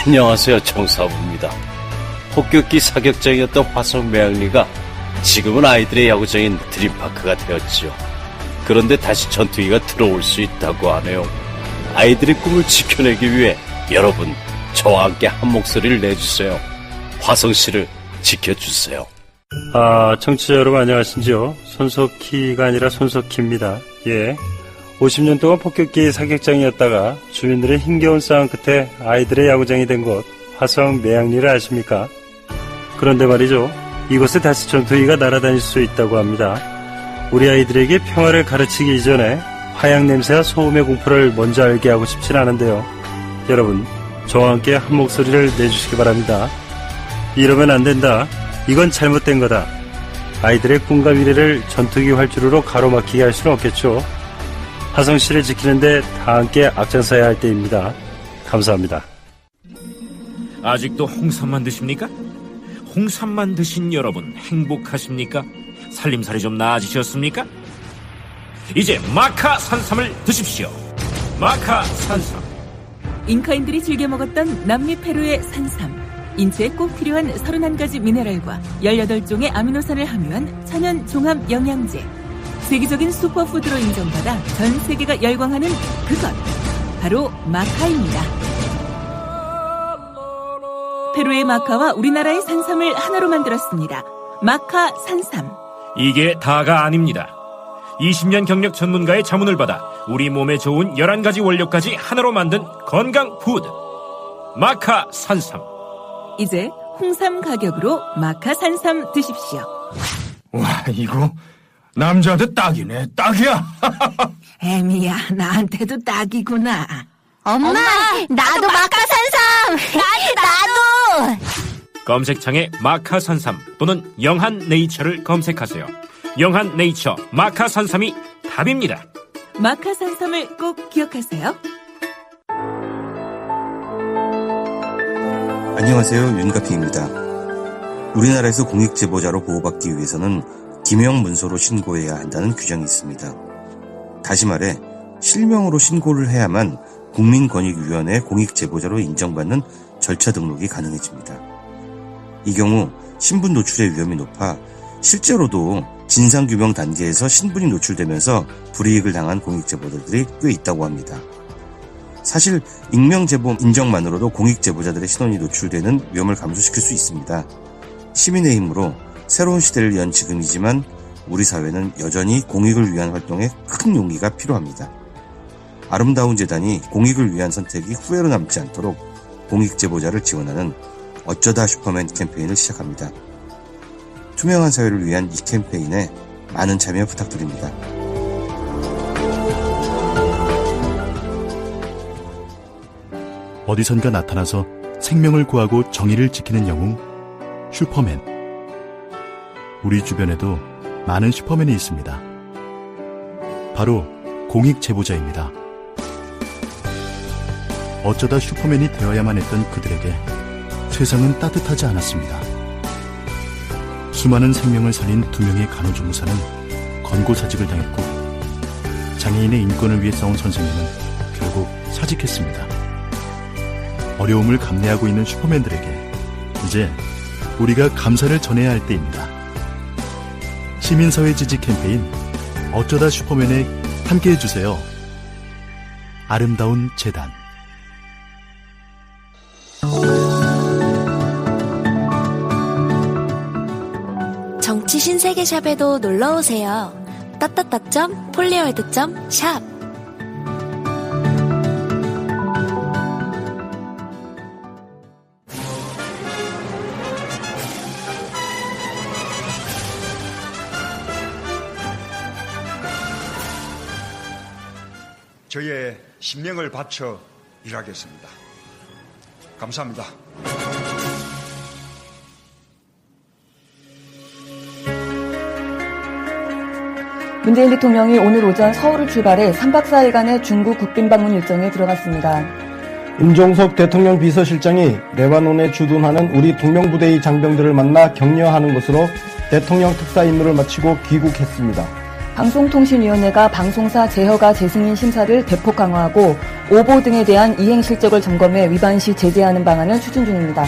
안녕하세요, 정사부입니다. 폭격기 사격장이었던 화성 매양리가 지금은 아이들의 야구장인 드림파크가 되었지요. 그런데 다시 전투기가 들어올 수 있다고 하네요. 아이들의 꿈을 지켜내기 위해 여러분 저와 함께 한 목소리를 내주세요. 화성시를 지켜주세요. 청취자 여러분 안녕하신지요? 손석희가 아니라 손석희입니다. 50년 동안 폭격기 사격장이었다가 주민들의 힘겨운 싸움 끝에 아이들의 야구장이 된 곳 화성 매양리를 아십니까? 그런데 말이죠, 이곳에 다시 전투기가 날아다닐 수 있다고 합니다. 우리 아이들에게 평화를 가르치기 이전에 화약 냄새와 소음의 공포를 먼저 알게 하고 싶진 않은데요. 여러분, 저와 함께 한 목소리를 내주시기 바랍니다. 이러면 안 된다. 이건 잘못된 거다. 아이들의 꿈과 미래를 전투기 활주로로 가로막히게 할 수는 없겠죠. 화성시를 지키는데 다 함께 앞장서야 할 때입니다. 감사합니다. 아직도 홍삼만 드십니까? 홍삼만 드신 여러분 행복하십니까? 살림살이 좀 나아지셨습니까? 이제 마카 산삼을 드십시오. 마카 산삼. 잉카인들이 즐겨 먹었던 남미 페루의 산삼. 인체에 꼭 필요한 31가지 미네랄과 18종의 아미노산을 함유한 천연 종합 영양제. 세계적인 슈퍼푸드로 인정받아 전 세계가 열광하는 그것, 바로 마카입니다. 페루의 마카와 우리나라의 산삼을 하나로 만들었습니다. 마카 산삼. 이게 다가 아닙니다. 20년 경력 전문가의 자문을 받아 우리 몸에 좋은 11가지 원료까지 하나로 만든 건강 푸드, 마카 산삼. 이제 홍삼 가격으로 마카 산삼 드십시오. 와, 이거 남자한테 딱이네. 딱이야. 애미야, 나한테도 딱이구나. 엄마, 나도 마카산삼. 나도. 검색창에 마카산삼 또는 영한네이처를 검색하세요. 영한네이처 마카산삼이 답입니다. 마카 산삼을 꼭 기억하세요. 안녕하세요, 윤가피입니다. 우리나라에서 공익제보자로 보호받기 위해서는 기명 문서로 신고해야 한다는 규정이 있습니다. 다시 말해 실명으로 신고를 해야만 국민권익위원회 공익제보자로 인정받는 절차 등록이 가능해집니다. 이 경우 신분 노출의 위험이 높아 실제로도 진상규명 단계에서 신분이 노출되면서 불이익을 당한 공익제보자들이 꽤 있다고 합니다. 사실 익명제보 인정만으로도 공익제보자들의 신원이 노출되는 위험을 감소시킬 수 있습니다. 시민의 힘으로 새로운 시대를 연 지금이지만 우리 사회는 여전히 공익을 위한 활동에 큰 용기가 필요합니다. 아름다운 재단이 공익을 위한 선택이 후회로 남지 않도록 공익제보자를 지원하는 어쩌다 슈퍼맨 캠페인을 시작합니다. 투명한 사회를 위한 이 캠페인에 많은 참여 부탁드립니다. 어디선가 나타나서 생명을 구하고 정의를 지키는 영웅, 슈퍼맨. 우리 주변에도 많은 슈퍼맨이 있습니다. 바로 공익제보자입니다. 어쩌다 슈퍼맨이 되어야만 했던 그들에게 세상은 따뜻하지 않았습니다. 수많은 생명을 살린 2명의 간호조무사는 권고사직을 당했고, 장애인의 인권을 위해 싸운 선생님은 결국 사직했습니다. 어려움을 감내하고 있는 슈퍼맨들에게 이제 우리가 감사를 전해야 할 때입니다. 시민사회 지지 캠페인 어쩌다 슈퍼맨에 함께해주세요. 아름다운 재단. 정치 신세계샵에도 놀러오세요. @폴리월드.샵. 저의 신명을 바쳐 일하겠습니다. 감사합니다. 문재인 대통령이 오늘 오전 서울을 출발해 3박 4일간의 중국 국빈 방문 일정에 들어갔습니다. 임종석 대통령 비서실장이 레바논에 주둔하는 우리 동명부대의 장병들을 만나 격려하는 것으로 대통령 특사 임무를 마치고 귀국했습니다. 방송통신위원회가 방송사 재허가 재승인 심사를 대폭 강화하고 오보 등에 대한 이행 실적을 점검해 위반 시 제재하는 방안을 추진 중입니다.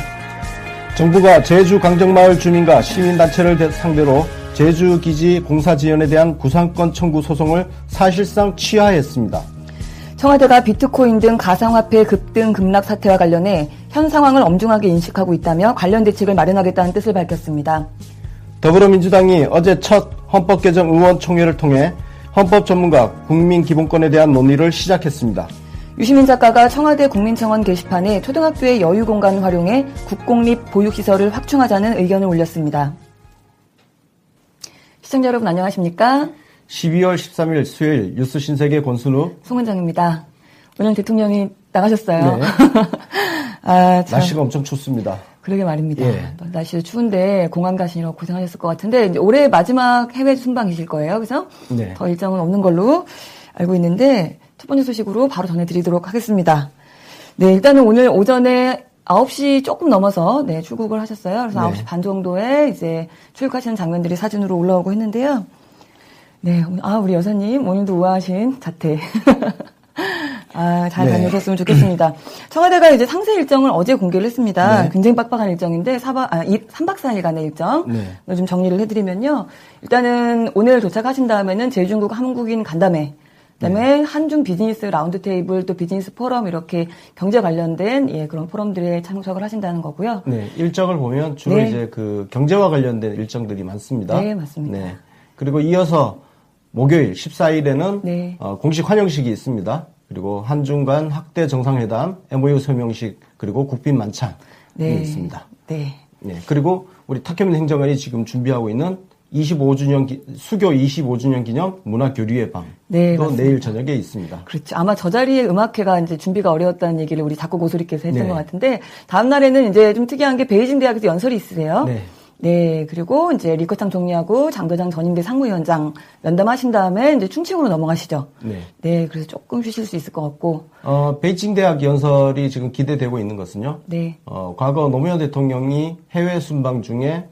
정부가 제주 강정마을 주민과 시민단체를 상대로 제주기지 공사 지연에 대한 구상권 청구 소송을 사실상 취하했습니다. 청와대가 비트코인 등 가상화폐 급등 급락 사태와 관련해 현 상황을 엄중하게 인식하고 있다며 관련 대책을 마련하겠다는 뜻을 밝혔습니다. 더불어민주당이 어제 첫 헌법개정 의원총회를 통해 헌법 전문가 국민기본권에 대한 논의를 시작했습니다. 유시민 작가가 청와대 국민청원 게시판에 초등학교의 여유공간을 활용해 국공립 보육시설을 확충하자는 의견을 올렸습니다. 시청자 여러분 안녕하십니까? 12월 13일 수요일 뉴스 신세계 권순우 송은정입니다. 오늘 대통령이 나가셨어요. 네. 날씨가 엄청 춥습니다. 그러게 말입니다. 예. 날씨도 추운데 공항 가시느라 고생하셨을 것 같은데 이제 올해 마지막 해외 순방이실 거예요. 그래서 네. 더 일정은 없는 걸로 알고 있는데 첫 번째 소식으로 바로 전해드리도록 하겠습니다. 네, 일단은 오늘 오전에 9시 조금 넘어서 네, 출국을 하셨어요. 그래서 네. 9시 반 정도에 이제 출국하시는 장면들이 사진으로 올라오고 했는데요. 네, 우리 여사님 오늘도 우아하신 자태. 잘 다녀오셨으면 좋겠습니다. 청와대가 이제 상세 일정을 어제 공개를 했습니다. 네. 굉장히 빡빡한 일정인데 3박 4일간의 일정. 네. 좀 정리를 해드리면요. 일단은 오늘 도착하신 다음에는 제중국 한국인 간담회, 그다음에 한중 비즈니스 라운드 테이블, 또 비즈니스 포럼 이렇게 경제 관련된 그런 포럼들에 참석을 하신다는 거고요. 네, 일정을 보면 주로 네. 이제 그 경제와 관련된 일정들이 많습니다. 네, 맞습니다. 네. 그리고 이어서 목요일 14일에는 네. 공식 환영식이 있습니다. 그리고 한중 간 학대 정상회담, MOU 서명식, 그리고 국빈 만찬이 있습니다. 네. 네. 그리고 우리 탁현민 행정관이 지금 준비하고 있는 25주년 수교 25주년 기념 문화교류의 밤. 네, 또 맞습니다. 내일 저녁에 있습니다. 그렇죠. 아마 저 자리에 음악회가 이제 준비가 어려웠다는 얘기를 우리 작곡 오소리께서 했던 네. 것 같은데 다음 날에는 이제 좀 특이한 게 베이징 대학에서 연설이 있으세요. 네. 네, 그리고 이제 리커창 총리하고 장도장 전임대 상무위원장 면담하신 다음에 이제 충칭으로 넘어가시죠. 네. 네, 그래서 조금 쉬실 수 있을 것 같고. 베이징 대학 연설이 지금 기대되고 있는 것은요. 네. 과거 노무현 대통령이 해외 순방 중에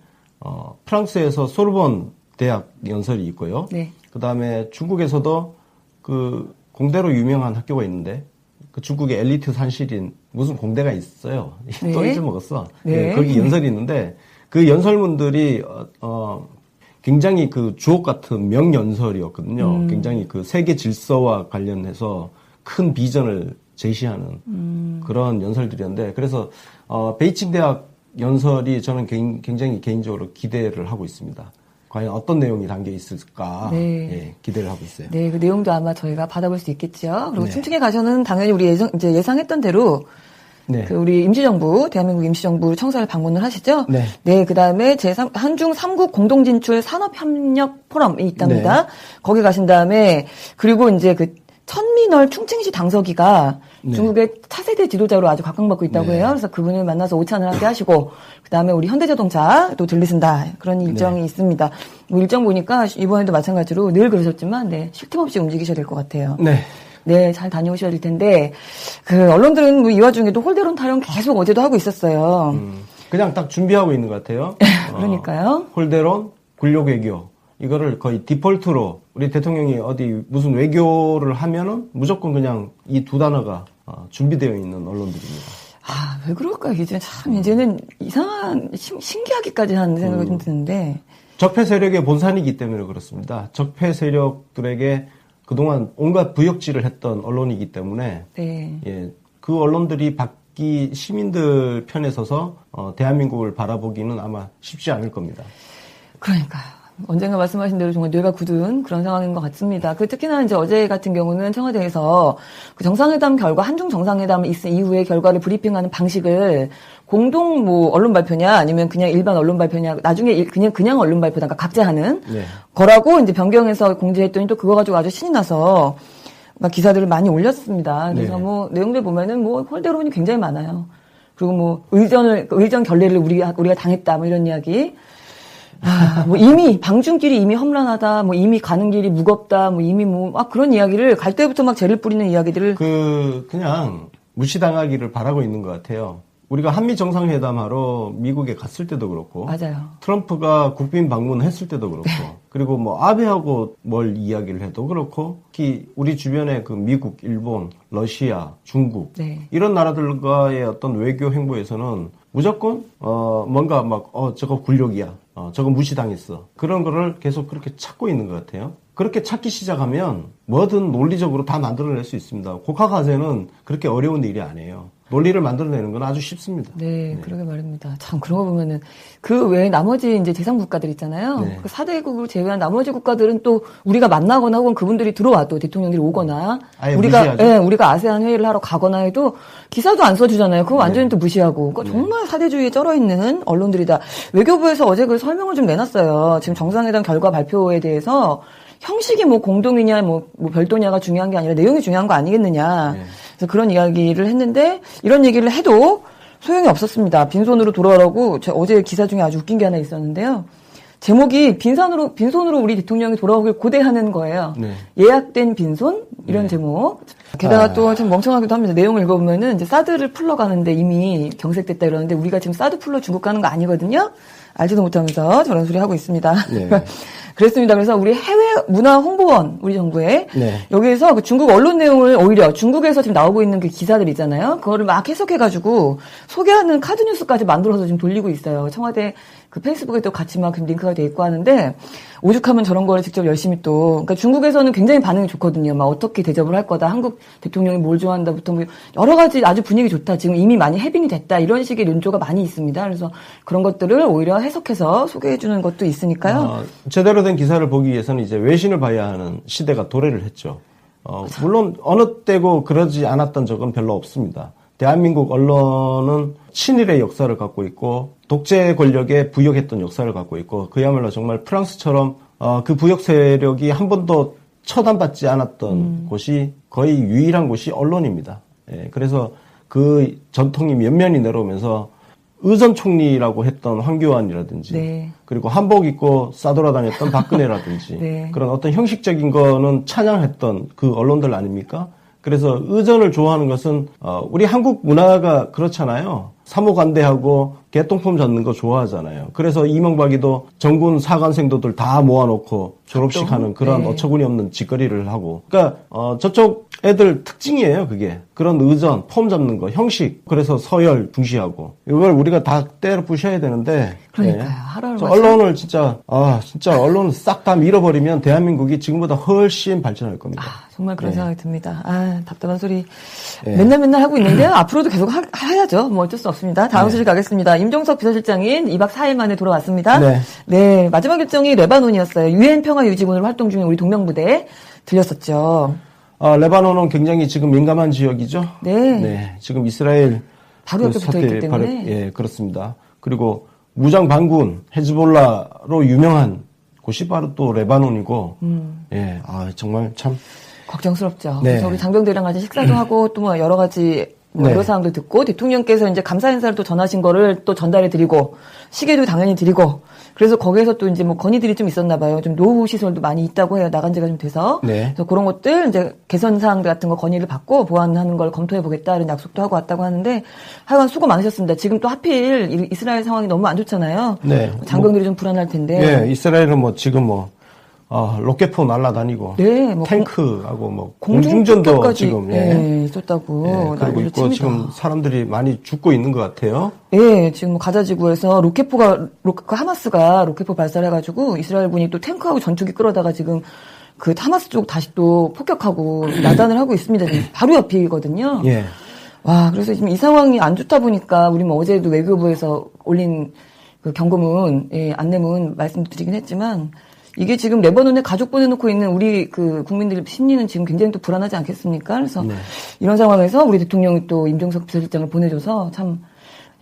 프랑스에서 소르본 대학 연설이 있고요. 네. 그다음에 중국에서도 그 공대로 유명한 학교가 있는데 그 중국의 엘리트 산실인 무슨 공대가 있어요. 네. 또 잊어먹었어. 네. 네, 거기 연설이 있는데 그 연설문들이 굉장히 그 주옥 같은 명연설이었거든요. 굉장히 그 세계 질서와 관련해서 큰 비전을 제시하는 그런 연설들이었는데 그래서 베이징 대학 연설이 저는 굉장히 개인적으로 기대를 하고 있습니다. 과연 어떤 내용이 담겨 있을까 네. 기대를 하고 있어요. 네, 그 내용도 아마 저희가 받아볼 수 있겠죠. 그리고 네. 충칭에 가서는 당연히 우리 이제 예상했던 대로 네. 그 우리 임시정부, 대한민국 임시정부 청사를 방문을 하시죠. 네. 네, 그 다음에 한중 3국 공동진출 산업협력 포럼이 있답니다. 네. 거기 가신 다음에 그리고 이제 그 천민월 충칭시 당서기가 네. 중국의 차세대 지도자로 아주 각광받고 있다고 네. 해요. 그래서 그분을 만나서 오찬을 함께 하시고 그 다음에 우리 현대자동차 또 들리신다 그런 일정이 네. 있습니다. 뭐 일정 보니까 이번에도 마찬가지로 늘 그러셨지만 네, 쉴 틈 없이 움직이셔야 될 것 같아요. 네. 네, 잘 다녀오셔야 될 텐데, 그, 언론들은 뭐 이 와중에도 홀대론 타령 계속 어제도 하고 있었어요. 그냥 딱 준비하고 있는 것 같아요. 그러니까요. 홀대론, 굴욕 외교. 이거를 거의 디폴트로 우리 대통령이 어디 무슨 외교를 하면은 무조건 그냥 이 두 단어가 준비되어 있는 언론들입니다. 왜 그럴까? 이제 참, 이제는 이상한, 신기하기까지 하는 생각이 좀 드는데. 적폐 세력의 본산이기 때문에 그렇습니다. 적폐 세력들에게 그동안 온갖 부역질을 했던 언론이기 때문에 네. 그 언론들이 시민들 편에 서서 대한민국을 바라보기는 아마 쉽지 않을 겁니다. 그러니까요. 언젠가 말씀하신 대로 정말 뇌가 굳은 그런 상황인 것 같습니다. 특히나 이제 어제 같은 경우는 청와대에서 그 정상회담 결과, 한중 정상회담 있은 이후의 결과를 브리핑하는 방식을 공동 언론 발표냐 아니면 그냥 일반 언론 발표냐 나중에 그냥 언론 발표다 그러니까 각자 하는 거라고 이제 변경해서 공지했더니 또 그거 가지고 아주 신이 나서 막 기사들을 많이 올렸습니다. 그래서 내용들 보면은 홀대론이 굉장히 많아요. 그리고 의전 결례를 우리가 당했다 이런 이야기. 이미 방중길이 이미 험난하다, 이미 가는 길이 무겁다, 이미 그런 이야기를 갈 때부터 막 죄를 뿌리는 이야기들을 그냥 무시당하기를 바라고 있는 것 같아요. 우리가 한미 정상회담하러 미국에 갔을 때도 그렇고, 맞아요. 트럼프가 국빈 방문했을 때도 그렇고, 그리고 뭐 아베하고 뭘 이야기를 해도 그렇고, 특히 우리 주변에 그 미국, 일본, 러시아, 중국 네. 이런 나라들과의 어떤 외교 행보에서는 무조건 뭔가 막 저거 굴욕이야, 저거 무시당했어, 그런 거를 계속 그렇게 찾고 있는 것 같아요. 그렇게 찾기 시작하면 뭐든 논리적으로 다 만들어낼 수 있습니다. 국가 과제는 그렇게 어려운 일이 아니에요. 논리를 만들어내는 건 아주 쉽습니다. 네, 그러게 말입니다. 참, 그런 거 보면은, 그 외에 나머지 이제 제3국가들 있잖아요. 네. 그 4대국을 제외한 나머지 국가들은 또 우리가 만나거나 혹은 그분들이 들어와도 대통령들이 오거나, 아예 우리가, 무시하죠? 예, 우리가 아세안 회의를 하러 가거나 해도 기사도 안 써주잖아요. 그거 완전히 또 무시하고. 그러니까 정말 사대주의에 쩔어있는 언론들이다. 외교부에서 어제 그 설명을 좀 내놨어요. 지금 정상회담 결과 발표에 대해서 형식이 뭐 공동이냐, 뭐 별도냐가 중요한 게 아니라 내용이 중요한 거 아니겠느냐. 그래서 그런 이야기를 했는데, 이런 얘기를 해도 소용이 없었습니다. 빈손으로 돌아오라고, 어제 기사 중에 아주 웃긴 게 하나 있었는데요. 제목이 빈손으로 우리 대통령이 돌아오길 고대하는 거예요. 네. 예약된 빈손? 이런 제목. 게다가 또 좀 멍청하기도 합니다. 내용을 읽어보면은 이제 사드를 풀러가는데 이미 경색됐다 이러는데 우리가 지금 사드 풀러 중국 가는 거 아니거든요? 알지도 못하면서 저런 소리 하고 있습니다. 네. 그랬습니다. 그래서 우리 해외 문화 홍보원, 우리 정부에 여기에서 그 중국 언론 내용을 오히려 중국에서 지금 나오고 있는 그 기사들 있잖아요. 그거를 막 해석해가지고 소개하는 카드 뉴스까지 만들어서 지금 돌리고 있어요. 청와대 그 페이스북에 또 같이 막 링크가 돼 있고 하는데 오죽하면 저런 거를 직접 열심히 또 그러니까 중국에서는 굉장히 반응이 좋거든요. 막 어떻게 대접을 할 거다. 한국 대통령이 뭘 좋아한다부터 뭐 여러 가지 아주 분위기 좋다. 지금 이미 많이 해빙이 됐다. 이런 식의 논조가 많이 있습니다. 그래서 그런 것들을 오히려 해석해서 소개해 주는 것도 있으니까요. 제대로 된 기사를 보기 위해서는 이제 외신을 봐야 하는 시대가 도래를 했죠. 물론 어느 때고 그러지 않았던 적은 별로 없습니다. 대한민국 언론은 친일의 역사를 갖고 있고 독재 권력에 부역했던 역사를 갖고 있고 그야말로 정말 프랑스처럼 그 부역 세력이 한 번도 처단받지 않았던 곳이 거의 유일한 곳이 언론입니다. 예, 그래서 그 전통이 면면이 내려오면서 의전 총리라고 했던 황교안이라든지 그리고 한복 입고 싸돌아다녔던 박근혜라든지 그런 어떤 형식적인 거는 찬양했던 그 언론들 아닙니까? 그래서 의전을 좋아하는 것은 우리 한국 문화가 그렇잖아요. 사모관대하고 개똥폼 잡는 거 좋아하잖아요. 그래서 이명박이도 전군 사관생도들 다 모아놓고 졸업식 하는 그런 어처구니 없는 짓거리를 하고. 그러니까 저쪽 애들 특징이에요. 그게. 그런 의전, 폼 잡는 거, 형식. 그래서 서열 중시하고. 이걸 우리가 다 때려 부셔야 되는데. 그러니까요. 하루하루 언론을 진짜 언론을 싹 다 밀어버리면 대한민국이 지금보다 훨씬 발전할 겁니다. 정말 그런 생각이 듭니다. 답답한 소리 맨날 하고 있는데요. 앞으로도 계속 해야죠. 뭐 어쩔 수 없습니다. 다음 소식 가겠습니다. 임종석 비서실장인 2박 4일 만에 돌아왔습니다. 네, 마지막 일정이 레바논이었어요. 유엔 평화유지군으로 활동 중인 우리 동명부대에 들렸었죠. 레바논은 굉장히 지금 민감한 지역이죠. 네, 지금 이스라엘 바로 옆에 붙어있기 때문에. 그렇습니다. 그리고 무장 반군 헤즈볼라로 유명한 곳이 바로 또 레바논이고, 정말 참 걱정스럽죠. 그래서 우리 장병들이랑 같이 식사도 하고 또 뭐 여러 가지 여러 사항도 듣고 대통령께서 이제 감사 인사를 또 전하신 거를 또 전달해 드리고 시계도 당연히 드리고 그래서 거기에서 또 이제 뭐 건의들이 좀 있었나 봐요. 좀 노후 시설도 많이 있다고 해요. 나간 지가 좀 돼서. 그래서 그런 것들 이제 개선 사항들 같은 거 건의를 받고 보완하는 걸 검토해 보겠다 이런 약속도 하고 왔다고 하는데 하여간 수고 많으셨습니다. 지금 또 하필 이스라엘 상황이 너무 안 좋잖아요. 장병들이 좀 불안할 텐데. 이스라엘은 뭐 지금 로켓포 날아다니고, 탱크하고 뭐 공중전도 지금 있었다고. 그리고 있고 지금 사람들이 많이 죽고 있는 것 같아요. 지금 가자 지구에서 하마스가 로켓포 발사를 해가지고 이스라엘군이 또 탱크하고 전투기 끌어다가 지금 그 하마스 쪽 다시 또 폭격하고 나단을 하고 있습니다. 바로 옆이거든요. 와, 그래서 지금 이 상황이 안 좋다 보니까 우리 뭐 어제도 외교부에서 올린 그 경고문, 안내문 말씀드리긴 했지만. 이게 지금 레바논에 가족 보내놓고 있는 우리 그 국민들 심리는 지금 굉장히 또 불안하지 않겠습니까? 그래서 이런 상황에서 우리 대통령이 또 임종석 비서실장을 보내줘서 참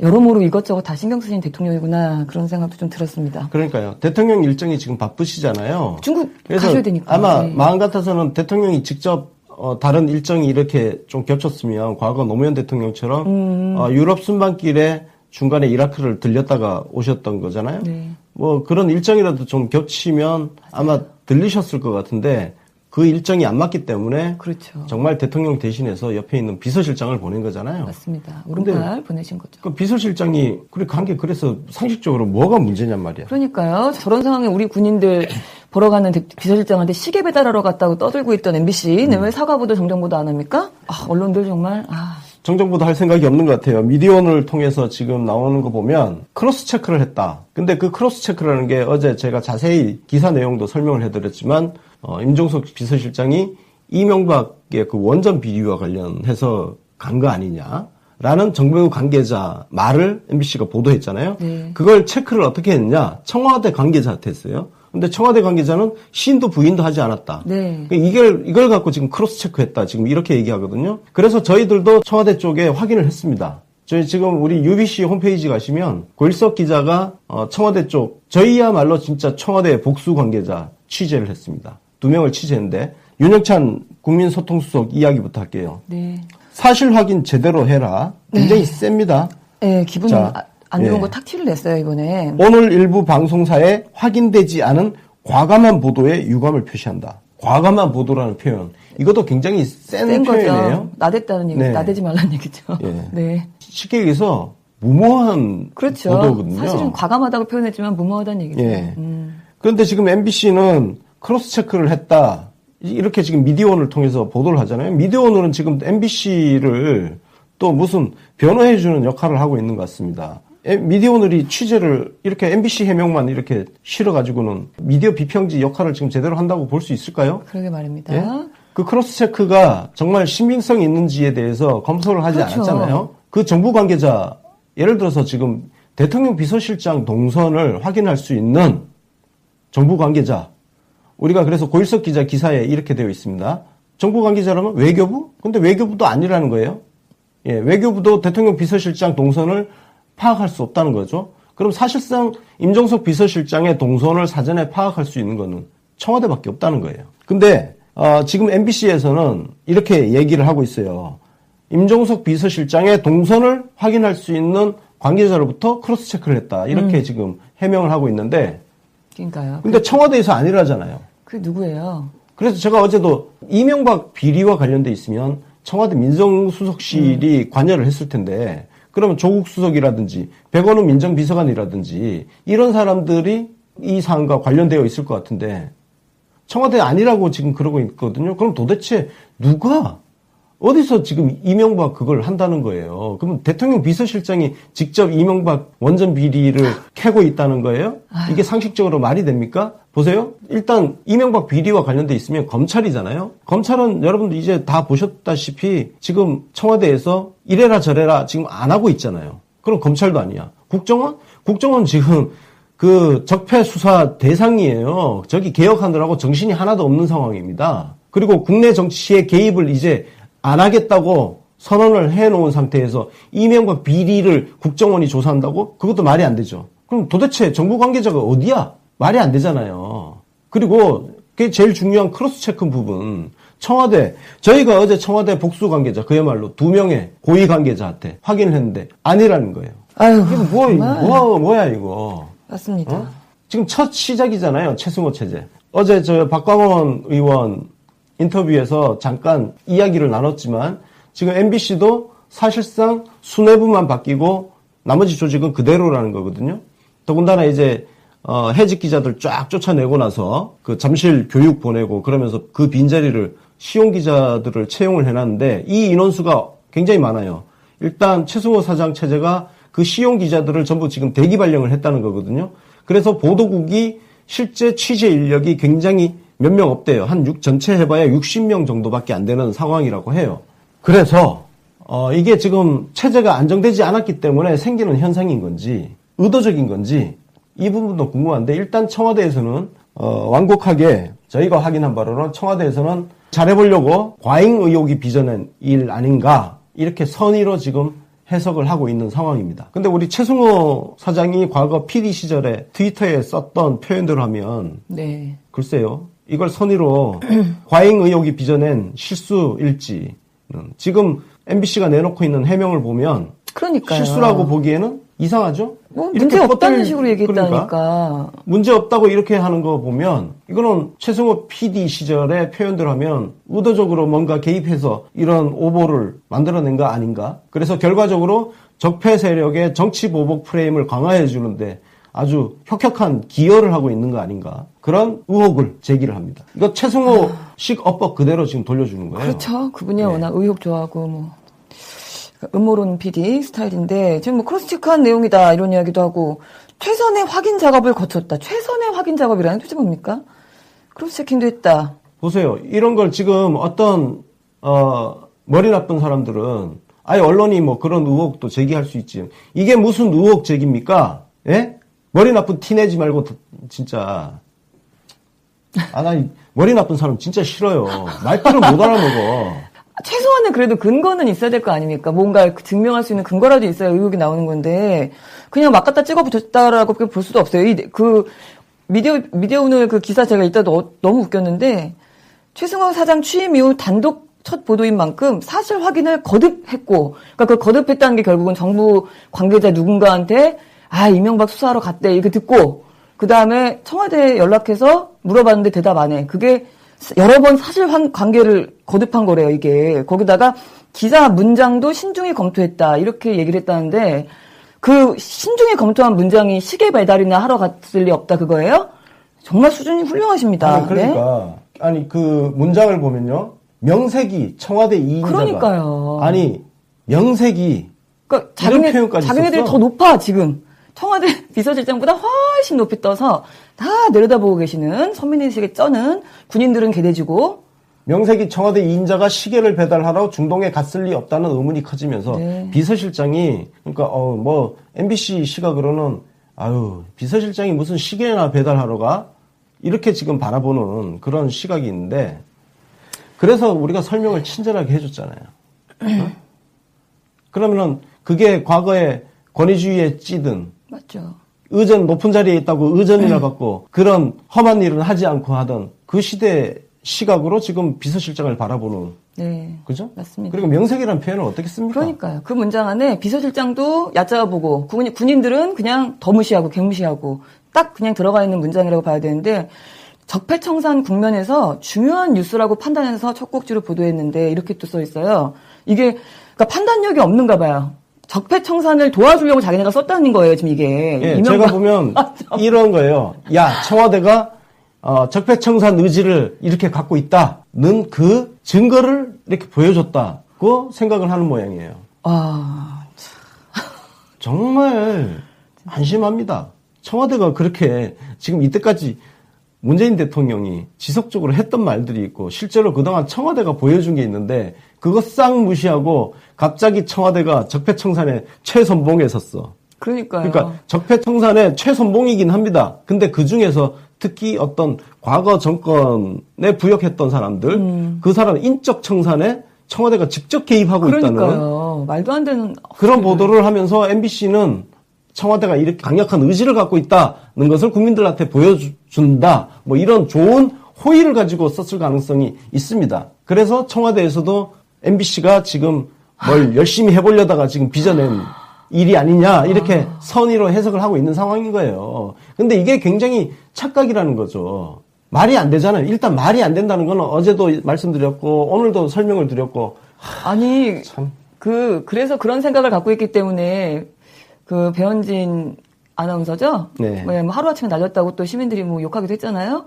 여러모로 이것저것 다 신경 쓰신 대통령이구나 그런 생각도 좀 들었습니다. 그러니까요. 대통령 일정이 지금 바쁘시잖아요. 중국 가셔야 되니까. 아마 마음 같아서는 대통령이 직접 다른 일정이 이렇게 좀 겹쳤으면 과거 노무현 대통령처럼 유럽 순방길에 중간에 이라크를 들렸다가 오셨던 거잖아요. 뭐 그런 일정이라도 좀 겹치면 아마 들리셨을 것 같은데 그 일정이 안 맞기 때문에 그렇죠. 정말 대통령 대신해서 옆에 있는 비서실장을 보낸 거잖아요. 맞습니다. 오른팔 보내신 거죠. 그 비서실장이 그래서 상식적으로 뭐가 문제냔 말이야. 그러니까요. 저런 상황에 우리 군인들 보러 가는 비서실장한테 시계 배달하러 갔다고 떠들고 있던 MBC는 왜 사과보도 정정보도 안 합니까? 언론들 정말 정정보도 할 생각이 없는 것 같아요. 미디어오늘 통해서 지금 나오는 거 보면 크로스 체크를 했다. 근데 그 크로스 체크라는 게 어제 제가 자세히 기사 내용도 설명을 해드렸지만 임종석 비서실장이 이명박의 그 원전 비리와 관련해서 간 거 아니냐라는 정부 관계자 말을 MBC가 보도했잖아요. 네. 그걸 체크를 어떻게 했느냐? 청와대 관계자한테 했어요. 근데 청와대 관계자는 시인도 부인도 하지 않았다. 네. 이걸 갖고 지금 크로스 체크했다. 지금 이렇게 얘기하거든요. 그래서 저희들도 청와대 쪽에 확인을 했습니다. 저희 지금 우리 UBC 홈페이지 가시면 고일석 기자가 청와대 쪽 저희야말로 진짜 청와대 복수 관계자 취재를 했습니다. 2명을 취재했는데 윤영찬 국민소통수석 이야기부터 할게요. 네. 사실 확인 제대로 해라. 굉장히 셉니다. 네, 기분 안 좋은 거 탁 티를 냈어요, 이번에. 오늘 일부 방송사에 확인되지 않은 과감한 보도에 유감을 표시한다. 과감한 보도라는 표현. 이것도 굉장히 센 표현이에요. 거죠. 나댔다는 얘기, 나대지 말라는 얘기죠. 예. 네. 쉽게 얘기해서 무모한 그렇죠. 보도거든요. 사실은 과감하다고 표현했지만 무모하다는 얘기죠. 예. 그런데 지금 MBC는 크로스 체크를 했다. 이렇게 지금 미디어오늘 통해서 보도를 하잖아요. 미디어오늘은 지금 MBC를 또 무슨 변호해주는 역할을 하고 있는 것 같습니다. 미디어오늘이 취재를 이렇게 MBC 해명만 이렇게 실어가지고는 미디어 비평지 역할을 지금 제대로 한다고 볼 수 있을까요? 그러게 말입니다. 예? 그 크로스 체크가 정말 신빙성이 있는지에 대해서 검토를 하지 그렇죠. 않았잖아요. 그 정부 관계자, 예를 들어서 지금 대통령 비서실장 동선을 확인할 수 있는 정부 관계자, 우리가 그래서 고일석 기자 기사에 이렇게 되어 있습니다. 정부 관계자라면 외교부? 근데 외교부도 아니라는 거예요. 예, 외교부도 대통령 비서실장 동선을 파악할 수 없다는 거죠. 그럼 사실상 임종석 비서실장의 동선을 사전에 파악할 수 있는 거는 청와대밖에 없다는 거예요. 근데 지금 MBC에서는 이렇게 얘기를 하고 있어요. 임종석 비서실장의 동선을 확인할 수 있는 관계자로부터 크로스 체크를 했다. 이렇게 지금 해명을 하고 있는데 그러니까요. 근데 청와대에서 아니라잖아요. 그게 누구예요? 그래서 제가 어제도 이명박 비리와 관련돼 있으면 청와대 민정수석실이 관여를 했을 텐데 그러면 조국 수석이라든지 백원우 민정비서관이라든지 이런 사람들이 이 사안과 관련되어 있을 것 같은데 청와대 아니라고 지금 그러고 있거든요. 그럼 도대체 누가 어디서 지금 이명박 그걸 한다는 거예요. 그럼 대통령 비서실장이 직접 이명박 원전 비리를 캐고 있다는 거예요? 이게 상식적으로 말이 됩니까? 보세요. 일단 이명박 비리와 관련돼 있으면 검찰이잖아요. 검찰은 여러분들 이제 다 보셨다시피 지금 청와대에서 이래라 저래라 지금 안 하고 있잖아요. 그럼 검찰도 아니야. 국정원? 국정원 지금 그 적폐 수사 대상이에요. 저기 개혁하느라고 정신이 하나도 없는 상황입니다. 그리고 국내 정치에 개입을 이제 안 하겠다고 선언을 해놓은 상태에서 이명박 비리를 국정원이 조사한다고? 그것도 말이 안 되죠. 그럼 도대체 정부 관계자가 어디야? 말이 안 되잖아요. 그리고 그게 제일 중요한 크로스 체크 부분. 청와대, 저희가 어제 청와대 복수 관계자, 그야말로 2명의 고위 관계자한테 확인을 했는데 아니라는 거예요. 아유, 이거 뭐야 이거. 맞습니다. 지금 첫 시작이잖아요. 최승호 체제. 어제 박광원 의원 인터뷰에서 잠깐 이야기를 나눴지만 지금 MBC도 사실상 수뇌부만 바뀌고 나머지 조직은 그대로라는 거거든요. 더군다나 이제 해직 기자들 쫙 쫓아내고 나서 그 잠실 교육 보내고 그러면서 그 빈자리를 시용 기자들을 채용을 해놨는데 이 인원수가 굉장히 많아요. 일단 최승호 사장 체제가 그 시용 기자들을 전부 지금 대기 발령을 했다는 거거든요. 그래서 보도국이 실제 취재 인력이 굉장히 몇 명 없대요. 전체 해봐야 60명 정도밖에 안 되는 상황이라고 해요. 그래서 이게 지금 체제가 안정되지 않았기 때문에 생기는 현상인 건지 의도적인 건지 이 부분도 궁금한데 일단 청와대에서는 완곡하게 저희가 확인한 바로는 청와대에서는 잘해보려고 과잉 의혹이 빚어낸 일 아닌가 이렇게 선의로 지금 해석을 하고 있는 상황입니다. 근데 우리 최승호 사장이 과거 PD 시절에 트위터에 썼던 표현대로 하면 네. 글쎄요. 이걸 선의로 과잉 의혹이 빚어낸 실수일지는 지금 MBC가 내놓고 있는 해명을 보면 그러니까요. 실수라고 보기에는 이상하죠? 뭐 문제 없다는 식으로 얘기했다니까. 그러니까. 문제 없다고 이렇게 하는 거 보면 이거는 최승호 PD 시절의 표현대로 하면 의도적으로 뭔가 개입해서 이런 오보를 만들어낸 거 아닌가? 그래서 결과적으로 적폐 세력의 정치 보복 프레임을 강화해 주는데 아주 혁혁한 기여를 하고 있는 거 아닌가? 그런 의혹을 제기를 합니다. 이거 최승호식 어법 그대로 지금 돌려주는 거예요. 그렇죠. 그분이 워낙 의혹 좋아하고 뭐 음모론 PD 스타일인데 지금 뭐 크로스체크한 내용이다 이런 이야기도 하고 최선의 확인 작업을 거쳤다. 최선의 확인 작업이라는 도대체 뭡니까? 크로스체킹도 했다. 보세요. 이런 걸 지금 어떤 머리 나쁜 사람들은 아예 언론이 뭐 그런 의혹도 제기할 수 있지. 이게 무슨 의혹 제기입니까? 예? 머리 나쁜 티 내지 말고 진짜. 나 머리 나쁜 사람 진짜 싫어요. 말귀를 못 알아먹어. 최소한의 그래도 근거는 있어야 될 거 아닙니까? 뭔가 증명할 수 있는 근거라도 있어야 의혹이 나오는 건데 그냥 막 갖다 찍어 붙였다라고 볼 수도 없어요. 미디어 오늘 그 기사 제가 이따 너무 웃겼는데 최승호 사장 취임 이후 단독 첫 보도인 만큼 사실 확인을 거듭했고, 그러니까 그 거듭했다는 게 결국은 정부 관계자 누군가한테 이명박 수사하러 갔대 이렇게 듣고 그 다음에 청와대에 연락해서 물어봤는데 대답 안 해. 그게 여러 번 사실 관계를 거듭한 거래요, 이게. 거기다가 기사 문장도 신중히 검토했다, 이렇게 얘기를 했다는데, 그 신중히 검토한 문장이 시계 배달이나 하러 갔을 리 없다, 그거예요? 정말 수준이 훌륭하십니다. 그러니까. 네? 아니, 그 문장을 보면요. 명색이 청와대 2인자가. 그러니까요. 아니, 명색이. 그러니까 자기네들이 더 높아, 지금. 청와대 비서실장보다 훨씬 높이 떠서 다 내려다보고 계시는 선민의식에 쩌는 군인들은 개돼지고 명색이 청와대 2인자가 시계를 배달하러 중동에 갔을 리 없다는 의문이 커지면서 네. 비서실장이 그러니까 뭐 MBC 시각으로는 비서실장이 무슨 시계나 배달하러 가? 이렇게 지금 바라보는 그런 시각이 있는데 그래서 우리가 설명을 친절하게 해줬잖아요. 어? 그러면은 그게 과거에 권위주의에 찌든 맞죠. 의전 높은 자리에 있다고 의전이나 받고 그런 험한 일은 하지 않고 하던 그 시대 시각으로 지금 비서실장을 바라보는. 네. 그죠? 맞습니다. 그리고 명색이라는 표현은 어떻게 씁니까? 그러니까요. 그 문장 안에 비서실장도 얕잡아보고 군인들은 그냥 더 무시하고 개무시하고 딱 그냥 들어가 있는 문장이라고 봐야 되는데 적폐청산 국면에서 중요한 뉴스라고 판단해서 첫 꼭지로 보도했는데 이렇게 또 써 있어요. 이게 그러니까 판단력이 없는가 봐요. 적폐청산을 도와주려고 자기네가 썼다는 거예요, 지금 이게. 예, 제가 보면 이런 거예요. 야, 청와대가 적폐청산 의지를 이렇게 갖고 있다는 그 증거를 이렇게 보여줬다고 생각을 하는 모양이에요. 정말 안심합니다. 청와대가 그렇게 지금 이때까지 문재인 대통령이 지속적으로 했던 말들이 있고 실제로 그동안 청와대가 보여준 게 있는데 그거 싹 무시하고 갑자기 청와대가 적폐청산에 최선봉에 섰어. 그러니까요. 그러니까 적폐청산에 최선봉이긴 합니다. 근데 그 중에서 특히 어떤 과거 정권에 부역했던 사람들, 그 사람 인적 청산에 청와대가 직접 개입하고 그러니까요. 말도 안 되는 그런 보도를 하면서 MBC는 청와대가 이렇게 강력한 의지를 갖고 있다는 것을 국민들한테 보여준다. 뭐 이런 좋은 호의를 가지고 썼을 가능성이 있습니다. 그래서 청와대에서도 MBC가 지금 뭘 열심히 해보려다가 지금 빚어낸 일이 아니냐 이렇게 선의로 해석을 하고 있는 상황인 거예요. 근데 이게 굉장히 착각이라는 거죠. 말이 안 되잖아요. 일단 말이 안 된다는 건 어제도 말씀드렸고 오늘도 설명을 드렸고 아니 참. 그래서 그런 생각을 갖고 있기 때문에 그 배현진 아나운서죠? 네. 뭐 하루아침에 날렸다고 또 시민들이 뭐 욕하기도 했잖아요.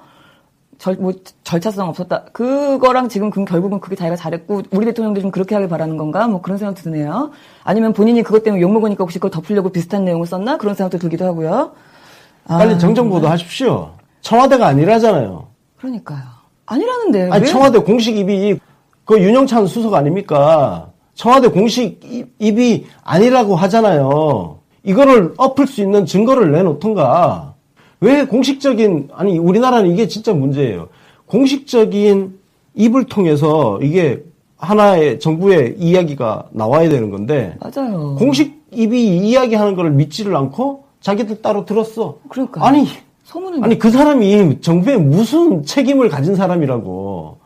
절차성 없었다. 그거랑 지금 결국은 그게 자기가 잘했고 우리 대통령도 좀 그렇게 하길 바라는 건가? 뭐 그런 생각도 드네요. 아니면 본인이 그것 때문에 욕먹으니까 혹시 그걸 덮으려고 비슷한 내용을 썼나? 그런 생각도 들기도 하고요. 빨리 정정보도 하십시오. 청와대가 아니라잖아요. 그러니까요. 아니라는데. 아니, 청와대 공식 입이 그 윤영찬 수석 아닙니까? 청와대 공식 입이 아니라고 하잖아요. 이거를 엎을 수 있는 증거를 내놓던가. 왜 공식적인, 아니, 우리나라는 이게 진짜 문제예요. 공식적인 입을 통해서 이게 하나의 정부의 이야기가 나와야 되는 건데. 맞아요. 공식 입이 이야기하는 거를 믿지를 않고 자기들 따로 들었어. 그러니까. 아니, 그 사람이 정부에 무슨 책임을 가진 사람이라고.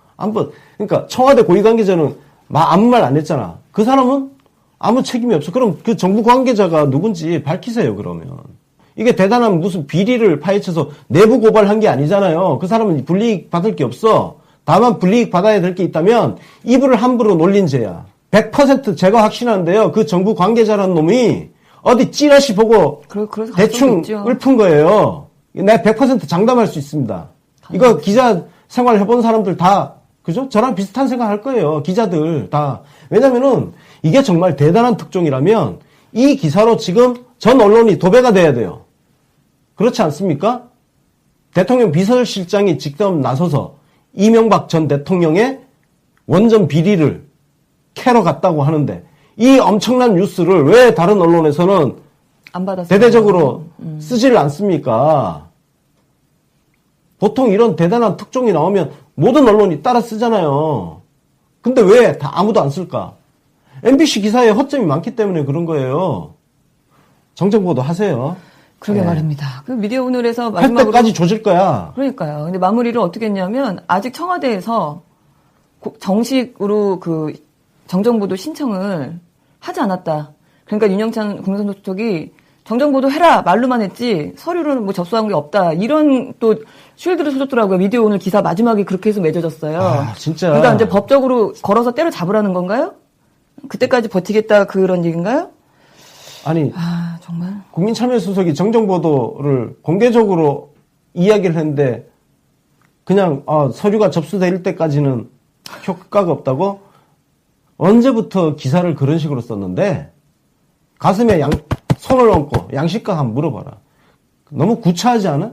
그러니까 청와대 고위 관계자는 아무 말 안 했잖아. 그 사람은 아무 책임이 없어. 그럼 그 정부 관계자가 누군지 밝히세요, 그러면. 이게 대단한 무슨 비리를 파헤쳐서 내부 고발한 게 아니잖아요. 그 사람은 불이익 받을 게 없어. 다만 불이익 받아야 될 게 있다면 이불을 함부로 놀린 죄야. 100% 제가 확신하는데요. 그 정부 관계자라는 놈이 어디 찌라시 보고 대충 읊은 거예요. 내가 100% 장담할 수 있습니다. 이거 기자 생활 해본 사람들 다, 그죠? 저랑 비슷한 생각 할 거예요. 기자들 다. 왜냐면은 이게 정말 대단한 특종이라면 이 기사로 지금 전 언론이 도배가 돼야 돼요. 그렇지 않습니까? 대통령 비서실장이 직접 나서서 이명박 전 대통령의 원전 비리를 캐러 갔다고 하는데 이 엄청난 뉴스를 왜 다른 언론에서는 안 받았어요. 대대적으로 쓰지를 않습니까? 보통 이런 대단한 특종이 나오면 모든 언론이 따라 쓰잖아요. 근데 왜 다 아무도 안 쓸까? MBC 기사에 허점이 많기 때문에 그런 거예요. 정정보도 하세요. 그러게 네. 말입니다. 그 미디어 오늘에서 할 마지막으로 때까지 조질 거야. 그러니까요. 근데 마무리를 어떻게 했냐면 아직 청와대에서 정식으로 그 정정보도 신청을 하지 않았다. 그러니까 윤영찬 공산党쪽이 정정보도 해라 말로만 했지 서류를 뭐 접수한 게 없다. 이런 또 쉴드를 쳐줬더라고요. 미디어 오늘 기사 마지막에 그렇게 해서 맺어졌어요. 아, 진짜. 그러니까 이제 법적으로 걸어서 때려 잡으라는 건가요? 그때까지 버티겠다 그런 얘기인가요? 아니, 정말. 국민참여수석이 정정보도를 공개적으로 이야기를 했는데 그냥 서류가 접수될 때까지는 효과가 없다고? 언제부터 기사를 그런 식으로 썼는데 가슴에 손을 얹고 양식각 한번 물어봐라. 너무 구차하지 않아?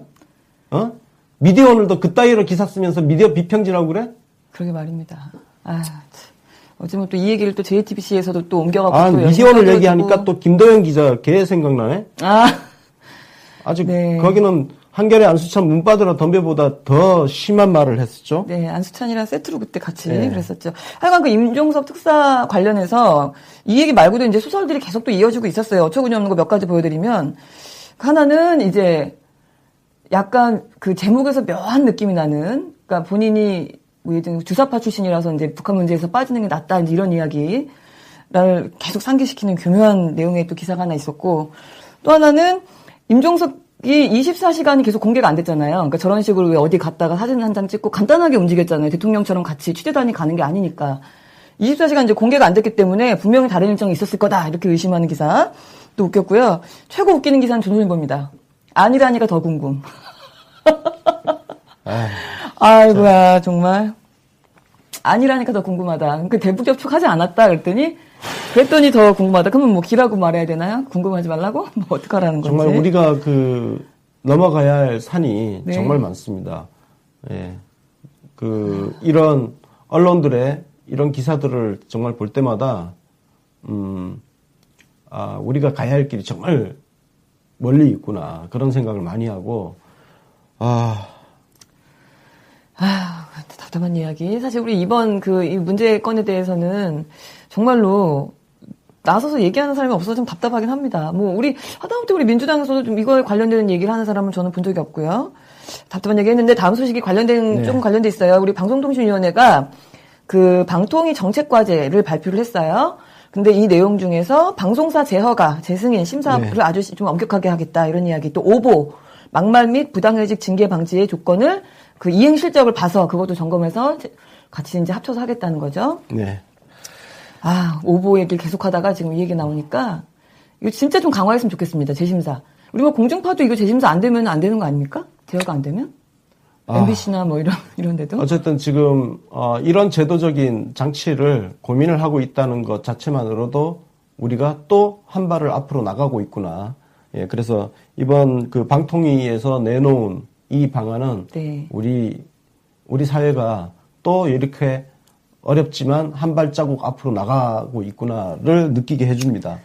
미디어 오늘도 그따위로 기사 쓰면서 미디어 비평지라고 그래? 그러게 말입니다. 어쩌면 또 이 얘기를 또 JTBC에서도 또 옮겨가고 또 미디어 오늘 얘기하니까 또 김도영 기자 걔 생각나네? 아직 네. 거기는 한겨레 안수찬 문바드라 덤벼보다 더 심한 말을 했었죠. 네, 안수찬이랑 세트로 그때 같이 네. 그랬었죠. 하여간 그 임종석 특사 관련해서 이 얘기 말고도 이제 소설들이 계속 또 이어지고 있었어요. 어처구니 없는 거 몇 가지 보여드리면 하나는 이제 약간 그 제목에서 묘한 느낌이 나는, 그러니까 본인이 뭐 예를 들면 주사파 출신이라서 이제 북한 문제에서 빠지는 게 낫다 이제 이런 이야기를 계속 상기시키는 교묘한 내용의 또 기사가 하나 있었고, 또 하나는 임종석이 24시간이 계속 공개가 안 됐잖아요. 그러니까 저런 식으로 왜 어디 갔다가 사진 한 장 찍고 간단하게 움직였잖아요. 대통령처럼 같이 취재단이 가는 게 아니니까. 24시간 이제 공개가 안 됐기 때문에 분명히 다른 일정이 있었을 거다 이렇게 의심하는 기사 또 웃겼고요. 최고 웃기는 기사는 조선일보입니다. 아니라니까 더 궁금. 아이고야 정말 아니라니까 더 궁금하다. 그 대북 접촉하지 않았다 그랬더니 더 궁금하다. 그러면 뭐 기라고 말해야 되나요? 궁금하지 말라고? 뭐 어떡하라는 건지. 정말 우리가 넘어가야 할 산이 네. 정말 많습니다. 예. 이런 언론들의 이런 기사들을 정말 볼 때마다 우리가 가야 할 길이 정말 멀리 있구나 그런 생각을 많이 하고 답답한 이야기. 사실 우리 이번 이 문제건에 대해서는 정말로 나서서 얘기하는 사람이 없어서 좀 답답하긴 합니다. 우리 하다못해 우리 민주당에서도 좀 이거에 관련되는 얘기를 하는 사람은 저는 본 적이 없고요. 답답한 얘기 했는데 다음 소식이 조금 관련돼 있어요. 우리 방송통신위원회가 그 방통위 정책과제를 발표를 했어요. 근데 이 내용 중에서 방송사 제허가 재승인 심사를 아주 좀 엄격하게 하겠다 이런 이야기, 또 오보, 막말 및 부당해직 징계 방지의 조건을 그 이행 실적을 봐서 그것도 점검해서 같이 이제 합쳐서 하겠다는 거죠. 네. 오보 얘기를 계속하다가 지금 이 얘기 나오니까 이거 진짜 좀 강화했으면 좋겠습니다. 재심사. 우리 공중파도 이거 재심사 안 되면 안 되는 거 아닙니까? 제어가 안 되면? MBC나 이런 데도? 어쨌든 지금, 이런 제도적인 장치를 고민을 하고 있다는 것 자체만으로도 우리가 또 한 발을 앞으로 나가고 있구나. 예, 그래서 이번 그 방통위에서 내놓은 이 방안은 우리 사회가 또 이렇게 어렵지만 한 발자국 앞으로 나가고 있구나를 느끼게 해줍니다.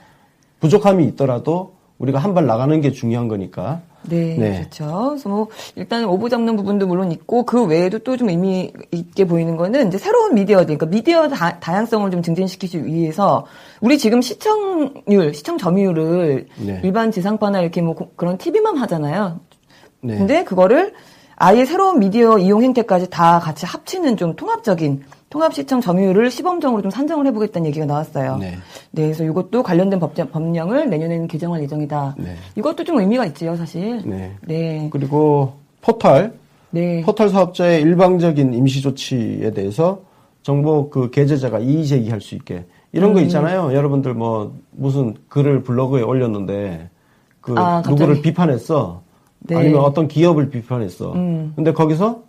부족함이 있더라도 우리가 한 발 나가는 게 중요한 거니까. 네, 그렇죠. 그래서 일단 오보 잡는 부분도 물론 있고 그 외에도 또 좀 의미 있게 보이는 거는 이제 새로운 미디어들, 그러니까 미디어 다양성을 좀 증진시키기 위해서 우리 지금 시청 점유율을 일반 지상파나 이렇게 그런 TV만 하잖아요. 근데 그거를 아예 새로운 미디어 이용 행태까지 다 같이 합치는 좀 통합적인 통합시청 점유율을 시범적으로 좀 산정을 해보겠다는 얘기가 나왔어요. 네. 네, 그래서 이것도 관련된 법령을 내년에는 개정할 예정이다. 네. 이것도 좀 의미가 있지요, 사실. 네. 네. 그리고 포털. 네. 포털 사업자의 일방적인 임시 조치에 대해서 정보 그 게재자가 이의 제기할 수 있게. 이런 거 있잖아요. 여러분들 뭐 무슨 글을 블로그에 올렸는데 그 누구를 비판했어. 네. 아니면 어떤 기업을 비판했어. 근데 거기서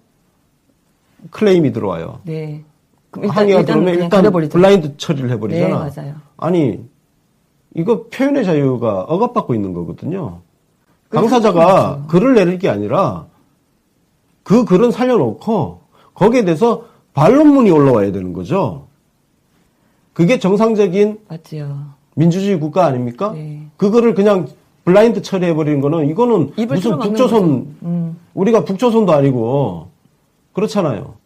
클레임이 들어와요. 네. 항의가 들어오면 일단 블라인드 처리를 해버리잖아. 네, 맞아요. 아니 이거 표현의 자유가 억압받고 있는 거거든요. 당사자가 글을 내릴 게 아니라 그 글은 살려놓고 거기에 대해서 반론문이 올라와야 되는 거죠. 그게 정상적인 맞지요. 민주주의 국가 아닙니까? 네. 그거를 그냥 블라인드 처리해버리는 거는 이거는 무슨 북조선 우리가 북조선도 아니고 그렇잖아요.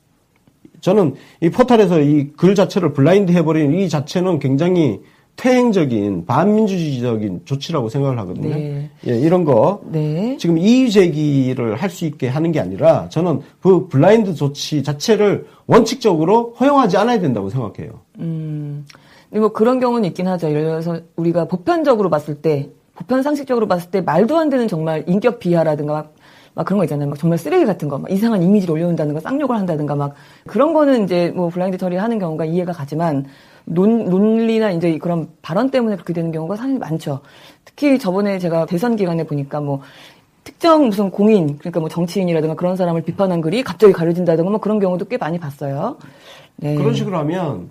저는 이 포털에서 이 글 자체를 블라인드 해버리는 이 자체는 굉장히 퇴행적인 반민주주의적인 조치라고 생각을 하거든요. 네. 예, 이런 거 네. 지금 이의 제기를 할 수 있게 하는 게 아니라 저는 그 블라인드 조치 자체를 원칙적으로 허용하지 않아야 된다고 생각해요. 근데 뭐 그런 경우는 있긴 하죠. 예를 들어서 우리가 보편적으로 봤을 때, 보편 상식적으로 봤을 때 말도 안 되는 정말 인격 비하라든가 막 그런 거 있잖아요. 막 정말 쓰레기 같은 거, 막 이상한 이미지를 올려놓는다든가 쌍욕을 한다든가 막 그런 거는 이제 뭐 블라인드 처리하는 경우가 이해가 가지만 논리나 이제 그런 발언 때문에 그렇게 되는 경우가 사실 많죠. 특히 저번에 제가 대선 기간에 보니까 뭐 특정 무슨 공인, 그러니까 뭐 정치인이라든가 그런 사람을 비판한 글이 갑자기 가려진다든가 뭐 그런 경우도 꽤 많이 봤어요. 네. 그런 식으로 하면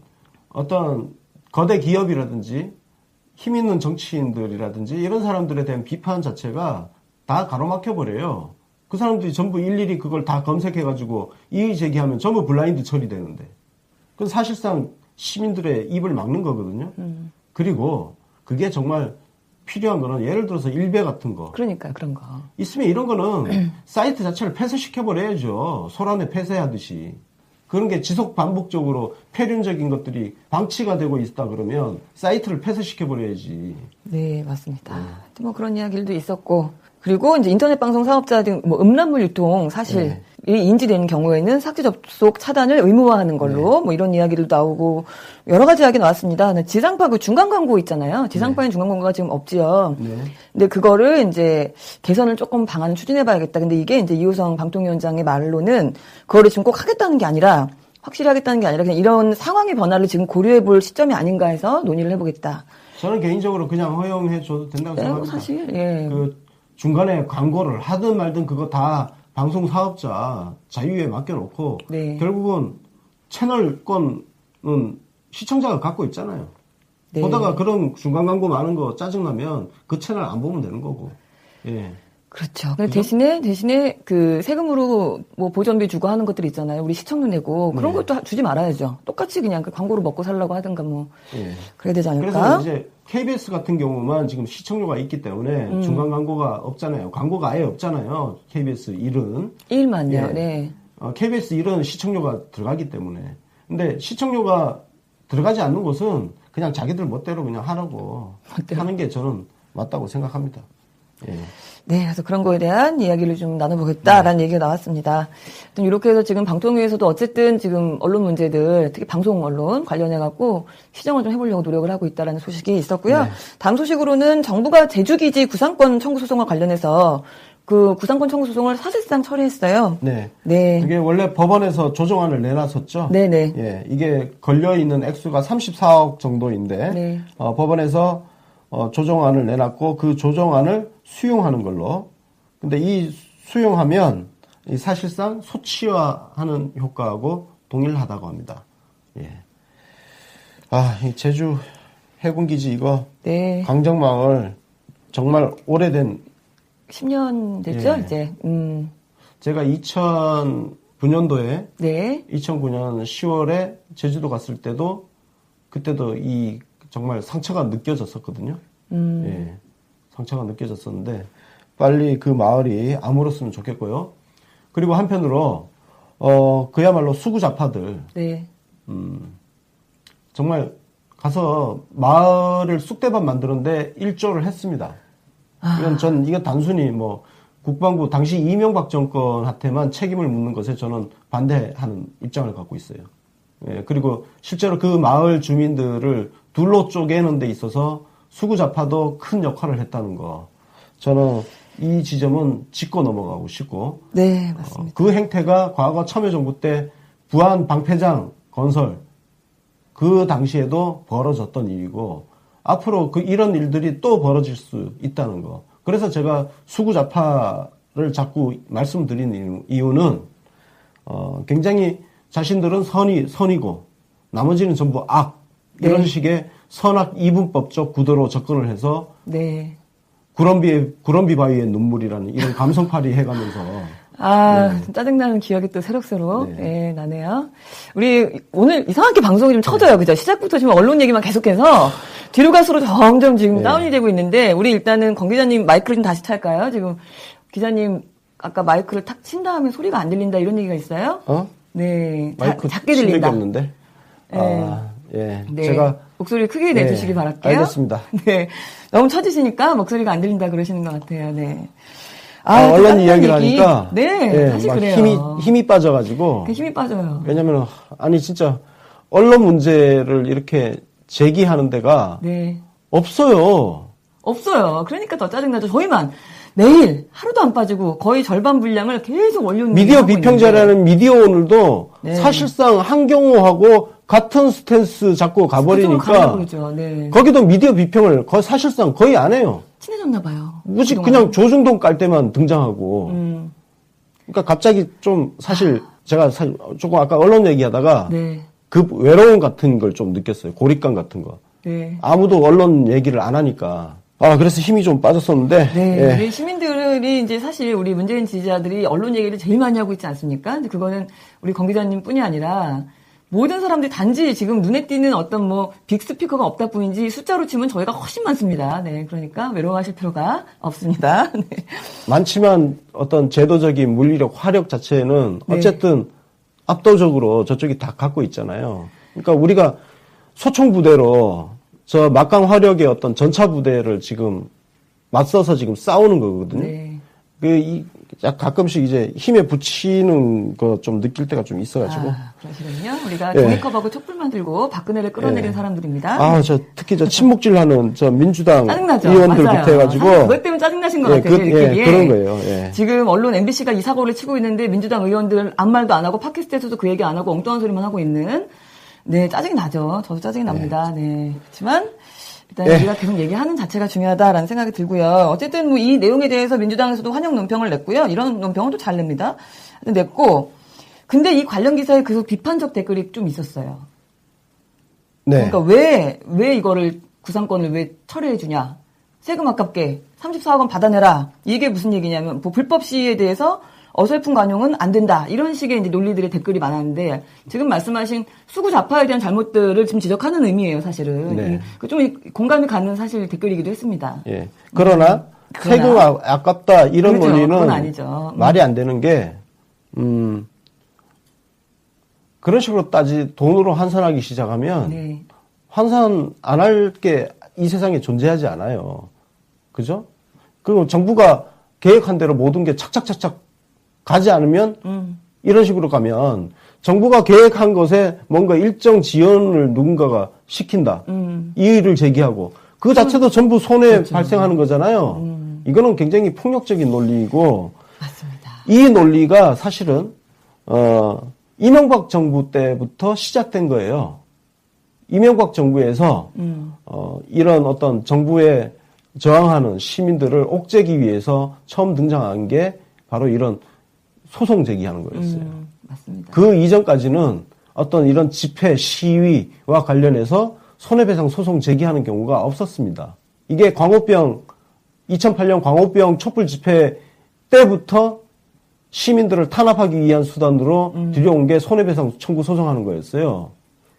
어떤 거대 기업이라든지 힘 있는 정치인들이라든지 이런 사람들에 대한 비판 자체가 다 가로막혀 버려요. 그 사람들이 전부 일일이 그걸 다 검색해가지고 이의 제기하면 전부 블라인드 처리되는데. 그건 사실상 시민들의 입을 막는 거거든요. 그리고 그게 정말 필요한 거는 예를 들어서 일베 같은 거. 그러니까 그런 거. 있으면 이런 거는 사이트 자체를 폐쇄시켜버려야죠. 소란에 폐쇄하듯이. 그런 게 지속 반복적으로 폐륜적인 것들이 방치가 되고 있다 그러면 사이트를 폐쇄시켜버려야지. 네, 맞습니다. 뭐 그런 이야기들도 있었고. 그리고 이제 인터넷 방송 사업자 등 뭐 음란물 유통 사실 인지되는 경우에는 삭제 접속 차단을 의무화하는 걸로 뭐 이런 이야기도 나오고 여러 가지 이야기 나왔습니다. 지상파 그 중간 광고 있잖아요. 지상파인 중간 광고가 지금 없지요. 근데 그거를 이제 개선을 조금 방안을 추진해봐야겠다. 근데 이게 이제 이호성 방통위원장의 말로는 그거를 지금 꼭 하겠다는 게 아니라 확실히 하겠다는 게 아니라 그냥 이런 상황의 변화를 지금 고려해볼 시점이 아닌가 해서 논의를 해보겠다. 저는 개인적으로 그냥 허용해줘도 된다고 생각합니다. 사실 예. 그 중간에 광고를 하든 말든 그거 다 방송 사업자 자유에 맡겨놓고 결국은 채널권은 시청자가 갖고 있잖아요. 네. 보다가 그런 중간 광고 많은 거 짜증나면 그 채널 안 보면 되는 거고. 예. 그렇죠. 근데 대신에 그 세금으로 뭐 보전비 주고 하는 것들이 있잖아요. 우리 시청료 내고 그런 것도 주지 말아야죠. 똑같이 그냥 그 광고로 먹고 살라고 하든가 뭐 그래야 되지 않을까? 그래서 이제 KBS 같은 경우만 지금 시청료가 있기 때문에 중간 광고가 없잖아요. 광고가 아예 없잖아요. KBS 1은. 1만요. 예. 네. KBS 1은 시청료가 들어가기 때문에. 근데 시청료가 들어가지 않는 곳은 그냥 자기들 멋대로 그냥 하라고 하는 게 저는 맞다고 생각합니다. 예. 네, 그래서 그런 거에 대한 이야기를 좀 나눠보겠다라는 얘기가 나왔습니다. 이렇게 해서 지금 방통위에서도 어쨌든 지금 언론 문제들, 특히 방송 언론 관련해갖고 시정을 좀 해보려고 노력을 하고 있다라는 소식이 있었고요. 다음 소식으로는 정부가 제주기지 구상권 청구 소송과 관련해서 그 구상권 청구 소송을 사실상 처리했어요. 네. 이게 원래 법원에서 조정안을 내놨었죠. 네네. 예, 이게 걸려있는 액수가 34억 정도인데, 법원에서 조정안을 내놨고 그 조정안을 수용하는 걸로. 근데 이 수용하면 이 사실상 소치화하는 효과하고 동일하다고 합니다. 예. 이 제주 해군기지 이거 강정마을 정말 오래된 10년 됐죠, 이제. 제가 2009년도에 2009년 10월에 제주도 갔을 때도 그때도 이 정말 상처가 느껴졌었거든요. 예. 상처가 느껴졌었는데 빨리 그 마을이 아물었으면 좋겠고요. 그리고 한편으로 그야말로 수구자파들 정말 가서 마을을 쑥대밭 만드는데 일조를 했습니다. 이건 단순히 뭐 국방부 당시 이명박 정권한테만 책임을 묻는 것에 저는 반대하는 입장을 갖고 있어요. 예, 그리고 실제로 그 마을 주민들을 둘로 쪼개는 데 있어서 수구좌파도 큰 역할을 했다는 거. 저는 이 지점은 짚고 넘어가고 싶고. 네, 맞습니다. 그 행태가 과거 참여정부 때 부안 방패장 건설 그 당시에도 벌어졌던 일이고 앞으로 이런 일들이 또 벌어질 수 있다는 거. 그래서 제가 수구좌파를 자꾸 말씀드리는 이유는 굉장히 자신들은 선이고 나머지는 전부 악 이런 식의 선악 이분법적 구도로 접근을 해서 네. 구럼비 바위의 눈물이라는 이런 감성팔이 해가면서 짜증나는 기억이 또 새록새록 나네요. 우리 오늘 이상하게 방송이 좀 쳐져요. 그죠? 시작부터 지금 언론 얘기만 계속해서 뒤로 갈수록 점점 지금 다운이 되고 있는데 우리 일단은 권 기자님 마이크를 좀 다시 찰까요? 지금 기자님 아까 마이크를 탁 친 다음에 소리가 안 들린다 이런 얘기가 있어요? 네. 마이크 작게 들린다. 없는데. 예. 네. 제가 목소리를 크게 내주시기 바랄게요. 알겠습니다. 네. 너무 쳐지시니까 목소리가 안 들린다 그러시는 것 같아요. 네. 언론 이야기를 하니까. 네. 사실 그래요. 힘이 빠져가지고. 힘이 빠져요. 왜냐면, 진짜, 언론 문제를 이렇게 제기하는 데가. 없어요. 없어요. 그러니까 더 짜증나죠. 저희만 매일 하루도 안 빠지고 거의 절반 분량을 계속 원룸 미디어 비평자라는 미디어 오늘도 사실상 한경호하고 같은 스탠스 잡고 가버리니까 거기도 미디어 비평을 사실상 거의 안 해요. 친해졌나 봐요. 무지 그냥 조중동 깔 때만 등장하고. 그러니까 갑자기 좀 사실 제가 조금 아까 언론 얘기하다가 그 외로움 같은 걸 좀 느꼈어요. 고립감 같은 거. 아무도 언론 얘기를 안 하니까. 그래서 힘이 좀 빠졌었는데. 우리 시민들이 이제 사실 우리 문재인 지지자들이 언론 얘기를 제일 많이 하고 있지 않습니까? 근데 그거는 우리 권 기자님 뿐이 아니라 모든 사람들이 단지 지금 눈에 띄는 어떤 빅스피커가 없다 뿐이지 숫자로 치면 저희가 훨씬 많습니다. 네. 그러니까 외로워하실 필요가 없습니다. 네. 많지만 어떤 제도적인 물리력, 화력 자체는 어쨌든 압도적으로 저쪽이 다 갖고 있잖아요. 그러니까 우리가 소총부대로 저 막강 화력의 어떤 전차 부대를 지금 맞서서 지금 싸우는 거거든요. 가끔씩 이제 힘에 붙이는 거 좀 느낄 때가 좀 있어가지고. 그러시군요. 우리가 종이컵하고 촛불만 들고 박근혜를 끌어내린 사람들입니다. 특히 친목질 하는 민주당 짜증나죠? 의원들부터 맞아요. 해가지고. 그것 때문에 짜증나신 것 같아요. 그런 거예요. 지금 언론 MBC가 이 사고를 치고 있는데 민주당 의원들 아무 말도 안 하고 팟캐스트에서도 그 얘기 안 하고 엉뚱한 소리만 하고 있는. 네, 짜증이 나죠. 저도 짜증이 납니다. 네. 그렇지만 일단 우리가 계속 얘기하는 자체가 중요하다라는 생각이 들고요. 어쨌든 이 내용에 대해서 민주당에서도 환영 논평을 냈고요. 이런 논평은 또 잘 냅니다. 냈고 근데 이 관련 기사에 계속 비판적 댓글이 좀 있었어요. 그러니까 왜 이거를 구상권을 왜 철회해 주냐? 세금 아깝게 34억 원 받아내라. 이게 무슨 얘기냐면 불법 시위에 대해서 어설픈 관용은 안 된다. 이런 식의 이제 논리들의 댓글이 많았는데 지금 말씀하신 수구 좌파에 대한 잘못들을 지금 지적하는 의미예요, 사실은. 좀 공감이 가는 사실 댓글이기도 했습니다. 그러나 세금 아깝다 이런 논리는 그건 아니죠. 말이 안 되는 게 그런 식으로 돈으로 환산하기 시작하면 환산 안 할 게 이 세상에 존재하지 않아요. 그죠? 그리고 정부가 계획한 대로 모든 게 착착착착 가지 않으면 이런 식으로 가면 정부가 계획한 것에 뭔가 일정 지연을 누군가가 시킨다. 이의를 제기하고 그 자체도 전부 손해 발생하는 거잖아요. 이거는 굉장히 폭력적인 논리이고 맞습니다. 이 논리가 사실은 이명박 정부 때부터 시작된 거예요. 이명박 정부에서 이런 어떤 정부에 저항하는 시민들을 옥죄기 위해서 처음 등장한 게 바로 이런 소송 제기하는 거였어요. 맞습니다. 그 이전까지는 어떤 이런 집회, 시위와 관련해서 손해배상 소송 제기하는 경우가 없었습니다. 이게 2008년 광우병 촛불 집회 때부터 시민들을 탄압하기 위한 수단으로 들여온 게 손해배상 청구 소송하는 거였어요.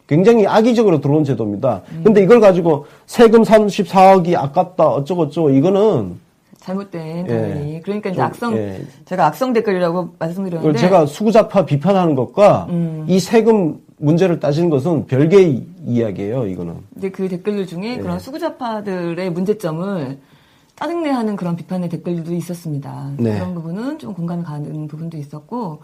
굉장히 악의적으로 들어온 제도입니다. 근데 이걸 가지고 세금 34억이 아깝다 어쩌고저쩌고 이거는 잘못된 당연히. 그러니까 이제 제가 악성 댓글이라고 말씀드렸는데 제가 수구좌파 비판하는 것과 이 세금 문제를 따지는 것은 별개의 이야기예요, 이거는. 근데 그 댓글들 중에 그런 수구좌파들의 문제점을 짜증내하는 그런 비판의 댓글도 있었습니다. 네. 그런 부분은 좀 공감이 가는 부분도 있었고,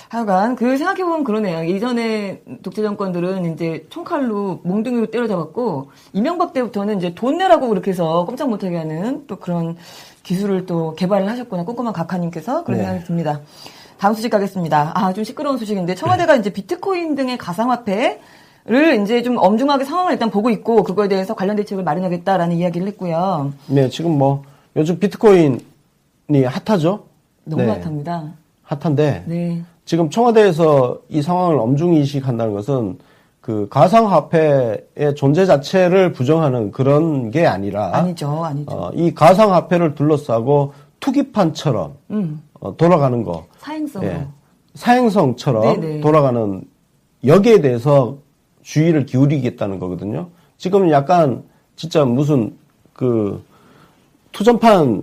하여간 그 생각해보면 그러네요. 예전에 독재 정권들은 이제 총칼로 몽둥이로 때려잡았고, 이명박 때부터는 이제 돈 내라고 그렇게 해서 꼼짝 못하게 하는 또 그런 기술을 또 개발을 하셨구나. 꼼꼼한 각하님께서 그런 네. 생각이 듭니다. 다음 소식 가겠습니다. 좀 시끄러운 소식인데, 청와대가 이제 비트코인 등의 가상화폐를 이제 좀 엄중하게 상황을 일단 보고 있고, 그거에 대해서 관련 대책을 마련하겠다라는 이야기를 했고요. 네, 지금 뭐 요즘 비트코인이 핫하죠? 너무 네. 핫합니다. 핫한데 네. 지금 청와대에서 이 상황을 엄중히 인식한다는 것은 그 가상화폐의 존재 자체를 부정하는 그런 게 아니라 아니죠. 이 가상화폐를 둘러싸고 투기판처럼 돌아가는 거, 사행성으로. 사행성처럼 네네. 돌아가는 여기에 대해서 주의를 기울이겠다는 거거든요. 지금 약간 진짜 무슨 그 투전판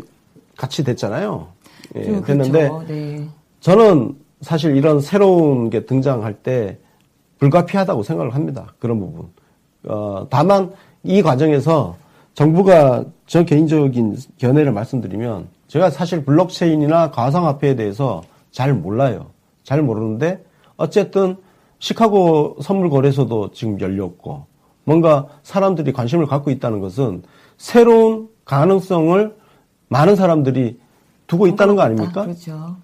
같이 됐잖아요. 예, 됐는데 그렇죠. 네. 저는 사실 이런 새로운 게 등장할 때 불가피하다고 생각을 합니다. 그런 부분. 다만 이 과정에서 정부가 저 개인적인 견해를 말씀드리면 제가 사실 블록체인이나 가상화폐에 대해서 잘 몰라요. 잘 모르는데 어쨌든 시카고 선물거래소도 지금 열렸고 뭔가 사람들이 관심을 갖고 있다는 것은 새로운 가능성을 많은 사람들이 두고 있다는 거 아닙니까? 그렇죠.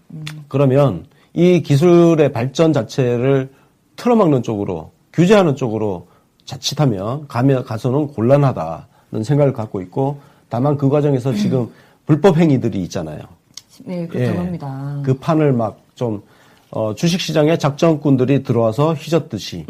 그러면 이 기술의 발전 자체를 틀어막는 쪽으로 규제하는 쪽으로 자칫하면 가서는 곤란하다는 생각을 갖고 있고 다만 그 과정에서 지금 불법 행위들이 있잖아요. 네, 그렇다고 합니다. 그 판을 막 좀 주식시장에 작전꾼들이 들어와서 휘젓듯이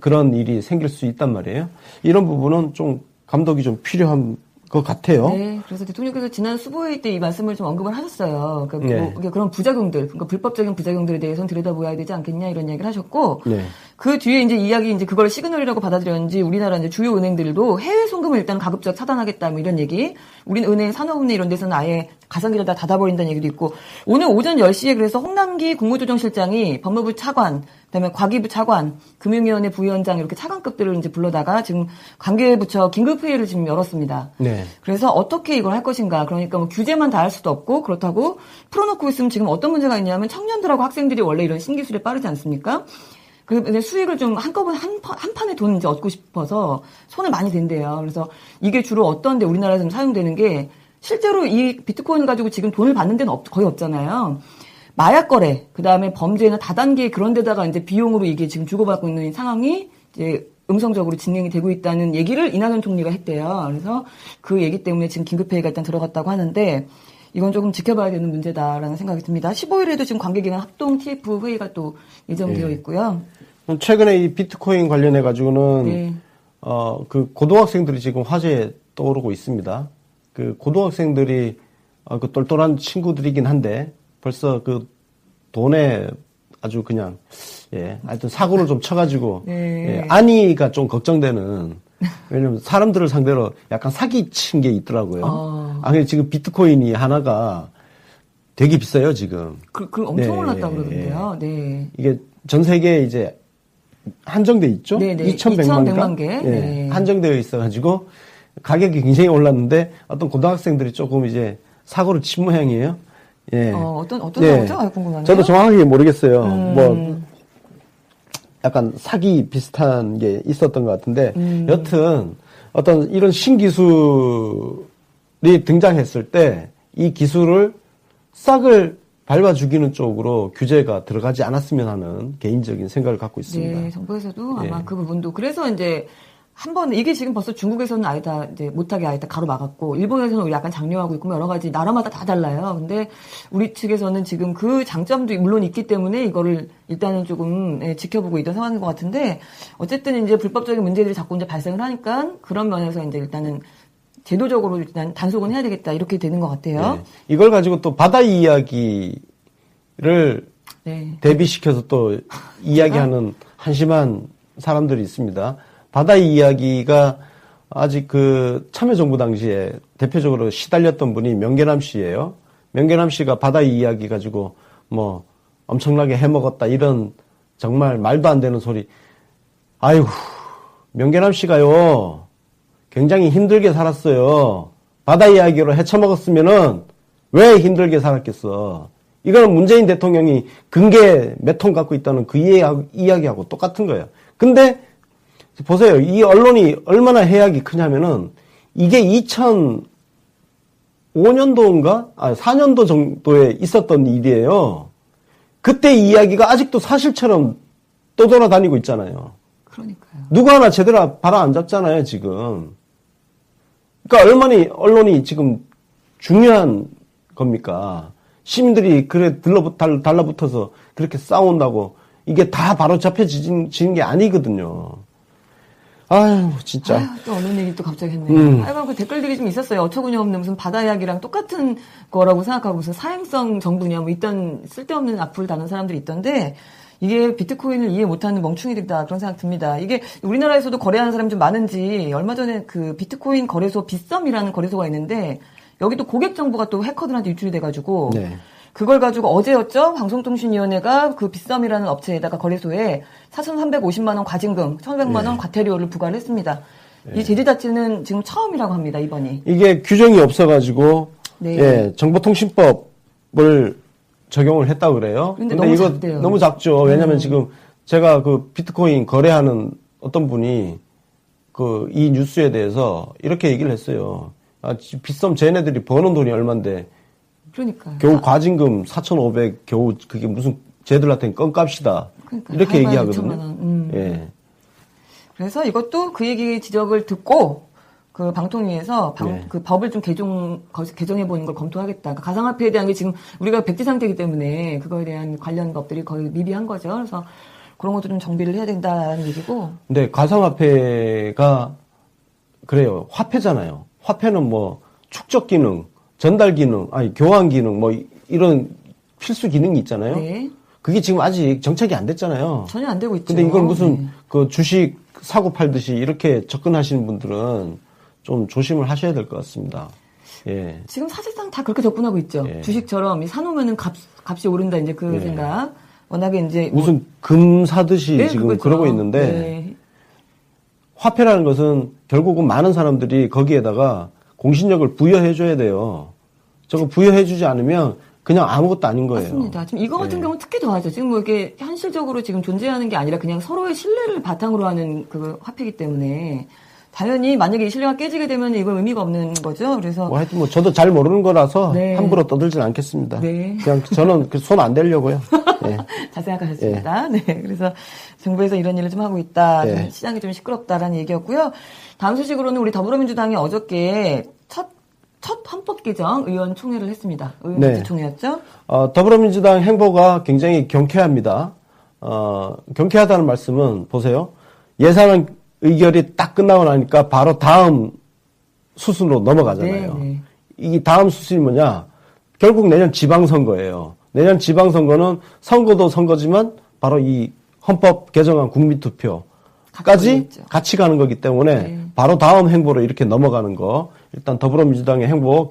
그런 일이 생길 수 있단 말이에요. 이런 부분은 좀 감독이 좀 필요한 것 같아요. 네, 그래서 대통령께서 지난 수보회 때 이 말씀을 좀 언급을 하셨어요. 그러니까 네. 뭐 그런 부작용들, 그러니까 불법적인 부작용들에 대해서는 들여다보아야 되지 않겠냐 이런 이야기를 하셨고, 네. 그 뒤에 이제 이야기 이제 그걸 시그널이라고 받아들였는지 우리나라 이제 주요 은행들도 해외 송금을 일단 가급적 차단하겠다 뭐 이런 얘기. 우리는 은행, 산업은행 이런 데서는 아예 가상기를 다 닫아버린다는 얘기도 있고, 오늘 오전 10시에 그래서 홍남기 국무조정실장이 법무부 차관, 그다음에 과기부 차관, 금융위원회 부위원장 이렇게 차관급들을 이제 불러다가 지금 관계부처 긴급회의를 지금 열었습니다. 네. 그래서 어떻게 이걸 할 것인가. 그러니까 뭐 규제만 다 할 수도 없고 그렇다고 풀어놓고 있으면 지금 어떤 문제가 있냐면 청년들하고 학생들이 원래 이런 신기술에 빠르지 않습니까? 그 수익을 좀 한꺼번에 한 판에 돈 이제 얻고 싶어서 손을 많이 댄대요. 그래서 이게 주로 어떤 데 우리나라에서 사용되는 게 실제로 이 비트코인 가지고 지금 돈을 받는 데는 거의 없잖아요. 마약 거래, 그 다음에 범죄나 다단계 그런 데다가 이제 비용으로 이게 지금 주고받고 있는 상황이 이제 음성적으로 진행이 되고 있다는 얘기를 이낙연 총리가 했대요. 그래서 그 얘기 때문에 지금 긴급회의가 일단 들어갔다고 하는데 이건 조금 지켜봐야 되는 문제다라는 생각이 듭니다. 15일에도 지금 관계기관 합동 TF 회의가 또 예정되어 있고요. 최근에 이 비트코인 관련해 가지고는 네. 그 고등학생들이 지금 화제에 떠오르고 있습니다. 그 고등학생들이 그 똘똘한 친구들이긴 한데 벌써 그 돈에 아주 그냥 하여튼 사고를 좀 쳐가지고 네. 안위가 좀 걱정되는. 왜냐면 사람들을 상대로 약간 사기친 게 있더라고요. 근데 지금 비트코인이 하나가 되게 비싸요 지금. 그 엄청 올랐다고 그러던데요. 네. 이게 전 세계에 이제 한정돼 있죠. 네네. 2,100만 개. 네. 한정되어 있어가지고 가격이 굉장히 올랐는데 어떤 고등학생들이 조금 이제 사고를 친 모양이에요. 예. 어떤 사고죠? 궁금하네요. 저도 정확하게 모르겠어요. 뭐 약간 사기 비슷한 게 있었던 것 같은데 여튼 어떤 이런 신기술이 등장했을 때 이 기술을 싹을 밟아 죽이는 쪽으로 규제가 들어가지 않았으면 하는 개인적인 생각을 갖고 있습니다. 네, 정부에서도 아마 그 부분도 그래서 이제 한번 이게 지금 벌써 중국에서는 아예 다 이제 못하게 아예 다 가로막았고 일본에서는 약간 장려하고 있고 여러 가지 나라마다 다 달라요. 근데 우리 측에서는 지금 그 장점도 물론 있기 때문에 이거를 일단은 조금 지켜보고 있던 상황인 것 같은데 어쨌든 이제 불법적인 문제들이 자꾸 이제 발생을 하니까 그런 면에서 이제 일단은 제도적으로 일단 단속은 해야 되겠다 이렇게 되는 것 같아요. 네. 이걸 가지고 또 바다 이야기를 대비시켜서 또 이야기하는 한심한 사람들이 있습니다. 바다 이야기가 아직 그 참여정부 당시에 대표적으로 시달렸던 분이 명계남 씨예요. 명계남 씨가 바다 이야기 가지고 뭐 엄청나게 해먹었다 이런 정말 말도 안 되는 소리. 아이고 명계남 씨가요 굉장히 힘들게 살았어요. 바다 이야기로 헤쳐먹었으면은 왜 힘들게 살았겠어. 이거는 문재인 대통령이 금괴 몇 통 갖고 있다는 그 이야기하고 똑같은 거예요. 근데 보세요. 이 언론이 얼마나 해악이 크냐면은 이게 2005년도인가? 4년도 정도에 있었던 일이에요. 그때 이야기가 아직도 사실처럼 떠돌아다니고 있잖아요. 그러니까요. 누구 하나 제대로 바로 안 잡잖아요, 지금. 그러니까 얼마나 언론이 지금 중요한 겁니까? 시민들이 그래 달라붙어서 그렇게 싸운다고 이게 다 바로 잡혀지는 게 아니거든요. 아유, 진짜. 아유, 또 언론 얘기 또 갑자기 했네요. 아이고, 그 댓글들이 좀 있었어요. 어처구니 없는 무슨 바다 이야기랑 똑같은 거라고 생각하고 무슨 사행성 정부냐, 뭐 있던 쓸데없는 악플을 다는 사람들이 있던데, 이게 비트코인을 이해 못하는 멍충이들이다, 그런 생각 듭니다. 이게 우리나라에서도 거래하는 사람이 좀 많은지, 얼마 전에 그 비트코인 거래소 빗썸이라는 거래소가 있는데, 여기도 고객 정보가 또 해커들한테 유출이 돼가지고, 네. 그걸 가지고 어제였죠? 방송통신위원회가 그 빗썸이라는 업체에다가 거래소에 4,350만 원 과징금, 1,100만 원 과태료를 부과를 했습니다. 이 제재 자체는 지금 처음이라고 합니다, 이번이. 이게 규정이 없어가지고, 네. 예, 정보통신법을 적용을 했다고 그래요. 근데 너무 이거 작대요. 너무 작죠. 왜냐면 지금 제가 그 비트코인 거래하는 어떤 분이 이 뉴스에 대해서 이렇게 얘기를 했어요. 빗썸 쟤네들이 버는 돈이 얼만데, 그러니까요. 겨우 과징금 4,500 겨우 그게 무슨 쟤들한테는 껌값이다. 그러니까요. 이렇게 얘기하거든요. 6천만 원. 예. 그래서 이것도 그 얘기 지적을 듣고 그 방통위에서 네. 그 법을 좀 개정해 보는 걸 검토하겠다. 그러니까 가상화폐에 대한 게 지금 우리가 백지 상태이기 때문에 그거에 대한 관련 법들이 거의 미비한 거죠. 그래서 그런 것도 좀 정비를 해야 된다는 얘기고. 근데 가상화폐가 그래요. 화폐잖아요. 화폐는 뭐 축적 기능, 전달 기능, 교환 기능, 뭐 이런 필수 기능이 있잖아요. 네. 그게 지금 아직 정착이 안 됐잖아요. 전혀 안 되고 있죠. 근데 이걸 무슨 네. 그 주식 사고 팔듯이 이렇게 접근하시는 분들은 좀 조심을 하셔야 될 것 같습니다. 예. 지금 사실상 다 그렇게 접근하고 있죠. 예. 주식처럼 사놓으면은 값이 오른다 이제 그 예. 생각. 워낙에 이제 무슨 금 사듯이 네, 지금 그거죠. 그러고 있는데 네. 화폐라는 것은 결국은 많은 사람들이 거기에다가 공신력을 부여해줘야 돼요. 저거 부여해주지 않으면 그냥 아무것도 아닌 거예요. 맞습니다. 지금 이거 같은 예. 경우는 특히 더하죠. 지금 뭐 이게 현실적으로 지금 존재하는 게 아니라 그냥 서로의 신뢰를 바탕으로 하는 그 화폐이기 때문에 당연히 만약에 이 신뢰가 깨지게 되면 이건 의미가 없는 거죠. 그래서 뭐 하여튼 뭐 저도 잘 모르는 거라서 네. 함부로 떠들진 않겠습니다. 네. 그냥 저는 손 안 대려고요. 예. 잘 생각하셨습니다. 네. 그래서 정부에서 이런 일을 좀 하고 있다. 좀 시장이 좀 시끄럽다라는 얘기였고요. 다음 소식으로는 우리 더불어민주당이 어저께 첫 헌법 개정 의원 총회를 했습니다. 의원 총회였죠? 더불어민주당 행보가 굉장히 경쾌합니다. 경쾌하다는 말씀은 보세요. 예산 의결이 딱 끝나고 나니까 바로 다음 수순으로 넘어가잖아요. 네, 네. 이 다음 수순이 뭐냐? 결국 내년 지방선거예요. 내년 지방선거는 선거도 선거지만 바로 이 헌법 개정안 국민투표까지 같이 가는 거기 때문에 네. 바로 다음 행보로 이렇게 넘어가는 거. 일단 더불어민주당의 행보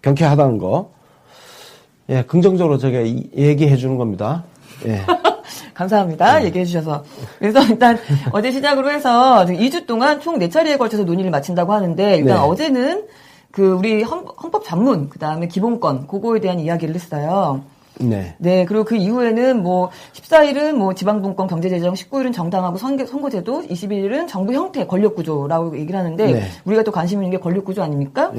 경쾌하다는 거. 예, 긍정적으로 제가 얘기해 주는 겁니다. 예. 감사합니다. 얘기해 주셔서. 그래서 일단 어제 시작으로 해서 2주 동안 총 4차례에 걸쳐서 논의를 마친다고 하는데 일단 어제는 그 우리 헌법 전문 그다음에 기본권 그거에 대한 이야기를 했어요. 네. 네, 그리고 그 이후에는 뭐 14일은 뭐 지방분권 경제재정, 19일은 정당하고 선거제도, 21일은 정부 형태 권력구조라고 얘기를 하는데 우리가 또 관심 있는 게 권력구조 아닙니까?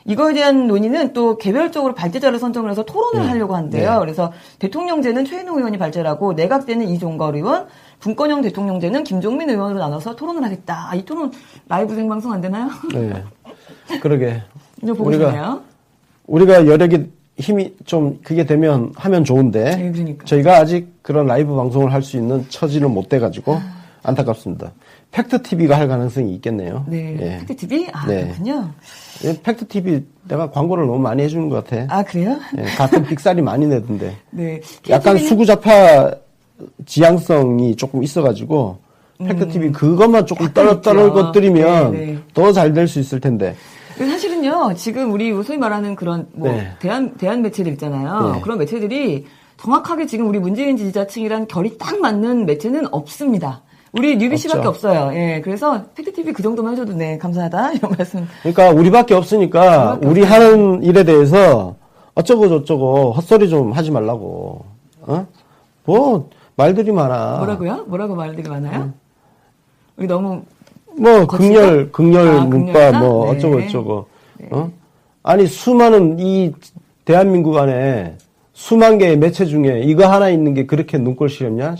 이거에 대한 논의는 또 개별적으로 발제자를 선정을 해서 토론을 하려고 한대요. 그래서 대통령제는 최인호 의원이 발제하고 내각제는 이종걸 의원, 분권형 대통령제는 김종민 의원으로 나눠서 토론을 하겠다. 이 토론 라이브 생방송 안 되나요? 네. 그러게. 이제 보고 싶네요. 우리가 여력이 힘이 좀 그게 되면 하면 좋은데 네, 그러니까. 저희가 아직 그런 라이브 방송을 할 수 있는 처지는 못 돼가지고 안타깝습니다. 팩트TV가 할 가능성이 있겠네요. 네. 예. 팩트TV? 그렇군요. 팩트TV 내가 광고를 너무 많이 해주는 것 같아. 그래요? 예, 가끔 삑사리 많이 내던데. 네. 약간 수구좌파 지향성이 조금 있어가지고 팩트TV 그것만 조금 떨어뜨리면 더 잘 될 수 있을 텐데. 사실은요, 지금 우리 소위 말하는 그런, 대한 매체들 있잖아요. 그런 매체들이 정확하게 지금 우리 문재인 지지자층이랑 결이 딱 맞는 매체는 없습니다. 우리 뉴비 씨밖에 없어요. 예, 그래서 팩트TV 그 정도만 해줘도 네, 감사하다. 이런 말씀. 그러니까 우리밖에 없으니까 우리 하는 일에 대해서 어쩌고 저쩌고 헛소리 좀 하지 말라고. 뭐 말들이 많아. 뭐라고요? 뭐라고 말들이 많아요? 우리 너무 뭐 극렬 문파 극렬하다? 뭐 네. 어쩌고 저쩌고. 아니 수많은 이 대한민국 안에 수만 개의 매체 중에 이거 하나 있는 게 그렇게 눈꼴 시렵냐?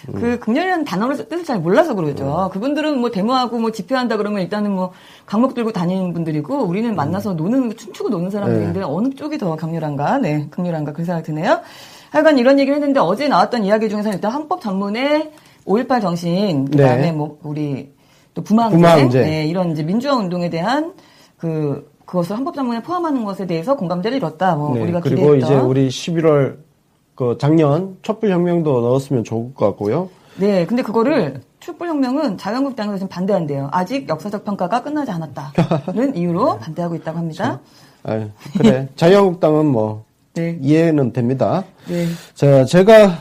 그 극렬이라는 단어를 뜻을 잘 몰라서 그러죠. 그분들은 뭐 데모하고 뭐 집회한다 그러면 일단은 뭐 강목 들고 다니는 분들이고 우리는 만나서 노는 춤추고 노는 사람들인데 어느 쪽이 더 강렬한가? 네, 강렬한가 그 생각이 드네요. 하여간 이런 얘기를 했는데 어제 나왔던 이야기 중에서는 일단 헌법 전문에 5.18 정신 그다음에 네. 뭐 우리 또 부마항제 네, 이런 이제 민주화 운동에 대한 그것을 헌법 전문에 포함하는 것에 대해서 공감대를 이뤘다. 뭐 네, 우리가 그리고 기대했던. 이제 우리 11월 그 작년 촛불혁명도 넣었으면 좋을 것 같고요. 네, 근데 그거를 촛불혁명은 자유한국당에서 지금 반대한대요. 아직 역사적 평가가 끝나지 않았다는 이유로 반대하고 있다고 합니다. 아유, 그래. 자유한국당은 뭐 네. 이해는 됩니다. 네. 자, 제가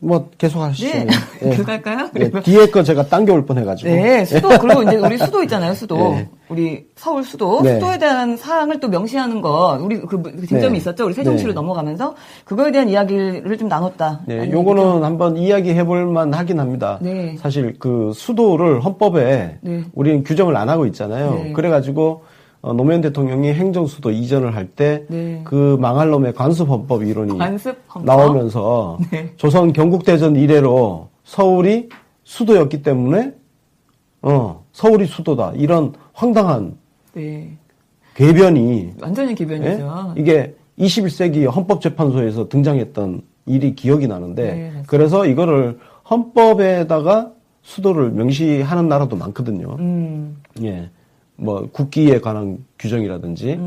뭐 계속 하시죠. 네. 예. 계속 할까요? 예, 뒤에 거 제가 당겨올 뻔해가지고. 네, 수도 그리고 이제 우리 수도 있잖아요, 수도. 네. 우리 서울 수도. 네. 수도에 대한 사항을 또 명시하는 거. 우리 그 쟁점이 네. 있었죠. 우리 세종시로 네. 넘어가면서 그거에 대한 이야기를 좀 나눴다. 네, 요거는 한번 이야기해볼 만 하긴 합니다. 네. 사실 그 수도를 헌법에 네. 우리는 규정을 안 하고 있잖아요. 네. 그래가지고 노무현 대통령이 행정수도 이전을 할 때 네. 그 망할 놈의 관습헌법 이론이 관습헌법? 나오면서 네. 조선 경국대전 이래로 서울이 수도였기 때문에 서울이 수도다 이런 황당한 네. 궤변이 완전히 기변이죠. 예? 이게 21세기 헌법재판소에서 등장했던 일이 기억이 나는데 네, 맞습니다. 그래서 이거를 헌법에다가 수도를 명시하는 나라도 많거든요. 예. 뭐 국기에 관한 규정이라든지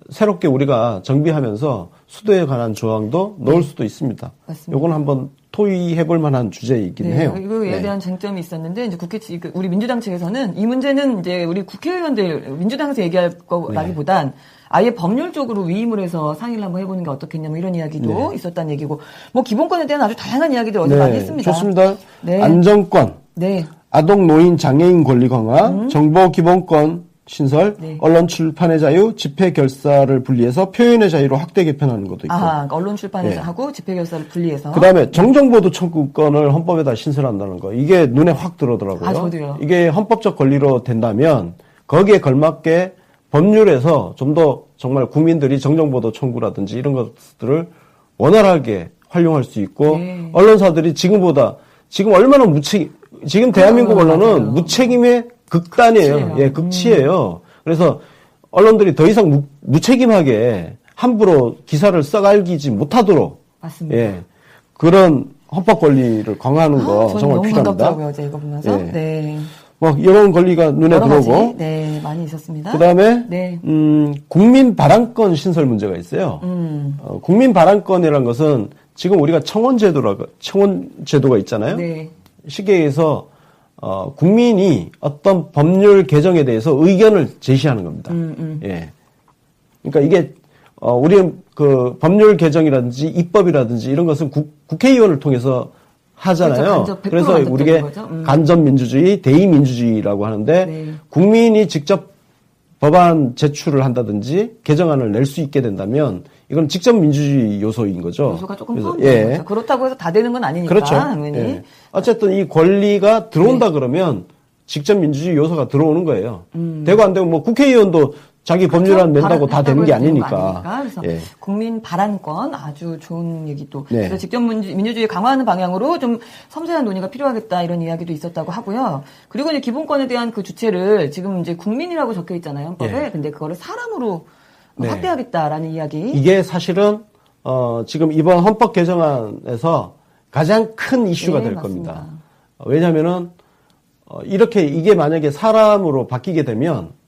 새롭게 우리가 정비하면서 수도에 관한 조항도 넣을 수도 있습니다. 맞습니다. 요건 한번 토의해볼 만한 주제이긴 네, 해요. 이거에 네. 대한 쟁점이 있었는데 이제 우리 민주당 측에서는 이 문제는 이제 우리 국회의원들 민주당에서 얘기할 거라기보단 아예 법률적으로 위임을 해서 상의를 한번 해보는 게 어떻겠냐 뭐 이런 이야기도 있었다는 얘기고 뭐 기본권에 대한 아주 다양한 이야기들 어제 많이 했습니다. 좋습니다. 네. 안정권, 네. 아동, 노인, 장애인 권리 강화, 정보 기본권 신설, 언론 출판의 자유, 집회 결사를 분리해서 표현의 자유로 확대 개편하는 것도 있고. 그러니까 언론 출판에서 하고 집회 결사를 분리해서. 그다음에 정정보도 청구권을 헌법에다 신설한다는 거. 이게 눈에 확 들어오더라고요. 아, 저도요. 이게 헌법적 권리로 된다면 거기에 걸맞게 법률에서 좀 더 정말 국민들이 정정보도 청구라든지 이런 것들을 원활하게 활용할 수 있고 언론사들이 지금 얼마나 지금 대한민국 언론은 무책임의 극단이에요. 예, 극치예요. 그래서 언론들이 더 이상 무책임하게 함부로 기사를 써갈기지 못하도록 맞습니다. 예, 그런 헌법 권리를 강화하는 거 정말 너무 필요합니다. 반갑더라고요, 어제 이거 보면서. 예. 네. 뭐 이런 권리가 눈에 여러 가지, 들어오고. 네, 많이 있었습니다. 그다음에 네. 국민 발언권 신설 문제가 있어요. 국민 발언권이라는 것은 지금 우리가 청원 제도가 있잖아요. 네. 쉽게 얘기해서 국민이 어떤 법률 개정에 대해서 의견을 제시하는 겁니다. 예. 그러니까 이게 우리는 그 법률 개정이라든지 입법이라든지 이런 것은 국회의원을 통해서 하잖아요. 그렇죠. 그래서 우리가 간접민주주의, 대의민주주의라고 하는데 네. 국민이 직접 법안 제출을 한다든지 개정안을 낼 수 있게 된다면 이건 직접 민주주의 요소인 거죠. 요소가 조금 그래서, 포함되는 거죠. 그렇다고 해서 다 되는 건 아니니까. 그렇죠. 당연히. 예. 어쨌든 이 권리가 들어온다 그러면 직접 민주주의 요소가 들어오는 거예요. 되고 안 되고 뭐 국회의원도 자기 법률안 낸다고 다 되는 게 아니니까. 그래서 예. 국민 발언권 아주 좋은 얘기도. 네. 그래서 직접 민주주의 강화하는 방향으로 좀 섬세한 논의가 필요하겠다 이런 이야기도 있었다고 하고요. 그리고 이제 기본권에 대한 그 주체를 지금 이제 국민이라고 적혀 있잖아요, 헌법에. 예. 근데 그거를 사람으로 네. 확대하겠다라는 이야기. 이게 사실은 지금 이번 헌법 개정안에서 가장 큰 이슈가 네, 될 맞습니다. 겁니다. 왜냐하면은 이렇게 이게 만약에 사람으로 바뀌게 되면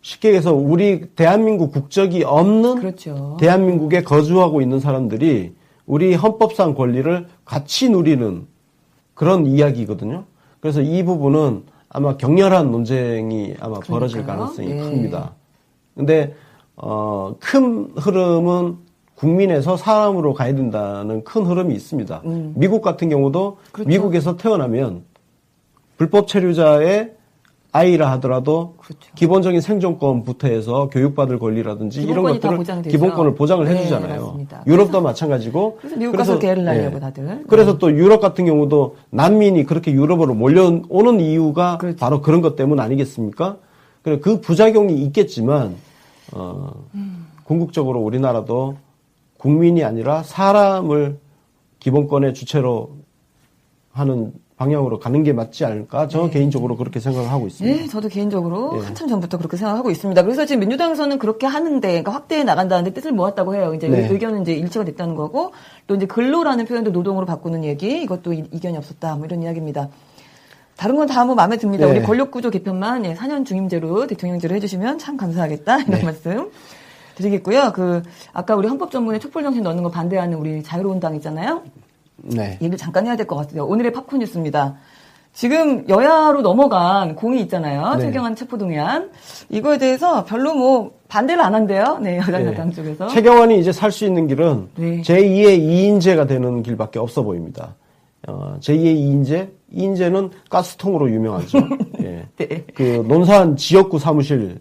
쉽게 얘기해서 우리 대한민국 국적이 없는 그렇죠. 대한민국에 거주하고 있는 사람들이 우리 헌법상 권리를 같이 누리는 그런 이야기거든요. 그래서 이 부분은 아마 격렬한 논쟁이 아마 벌어질 가능성이 네. 큽니다. 근데 큰 흐름은 국민에서 사람으로 가야 된다는 큰 흐름이 있습니다. 미국 같은 경우도 그렇죠. 미국에서 태어나면 불법 체류자의 아이라 하더라도 그렇죠. 기본적인 생존권부터 해서 교육받을 권리라든지 이런 기본권이 다 것들을 보장되죠. 기본권을 보장을 네, 해주잖아요. 맞습니다. 유럽도 마찬가지고. 그래서 미국 가서 개를 날려고 다들. 그래서 또 유럽 같은 경우도 난민이 그렇게 유럽으로 몰려오는 이유가 그렇죠. 바로 그런 것 때문 아니겠습니까? 그래 그 부작용이 있겠지만 궁극적으로 우리나라도 국민이 아니라 사람을 기본권의 주체로 하는 방향으로 가는 게 맞지 않을까? 저 개인적으로 그렇게 생각을 하고 있습니다. 네, 저도 개인적으로 한참 전부터 그렇게 생각하고 있습니다. 그래서 지금 민주당에서는 그렇게 하는데, 그러니까 확대해 나간다는데 뜻을 모았다고 해요. 이제 의견은 이제 일치가 됐다는 거고, 또 이제 근로라는 표현도 노동으로 바꾸는 얘기, 이것도 이견이 없었다, 뭐 이런 이야기입니다. 다른 건 다 뭐 마음에 듭니다. 우리 권력구조 개편만 4년 중임제로 대통령제로 해주시면 참 감사하겠다, 이런 말씀 드리겠고요. 아까 우리 헌법전문에 촛불정신 넣는 거 반대하는 우리 자유로운당 있잖아요. 네. 얘기를 잠깐 해야 될 것 같아요. 오늘의 팝콘 뉴스입니다. 지금 여야로 넘어간 공이 있잖아요. 최경환 체포동의안. 이거에 대해서 별로 뭐 반대를 안 한대요. 네, 여당야당 쪽에서. 최경환이 이제 살 수 있는 길은 제2의 2인제가 되는 길밖에 없어 보입니다. 제2의 2인제는 가스통으로 유명하죠. 예. 그 논산 지역구 사무실에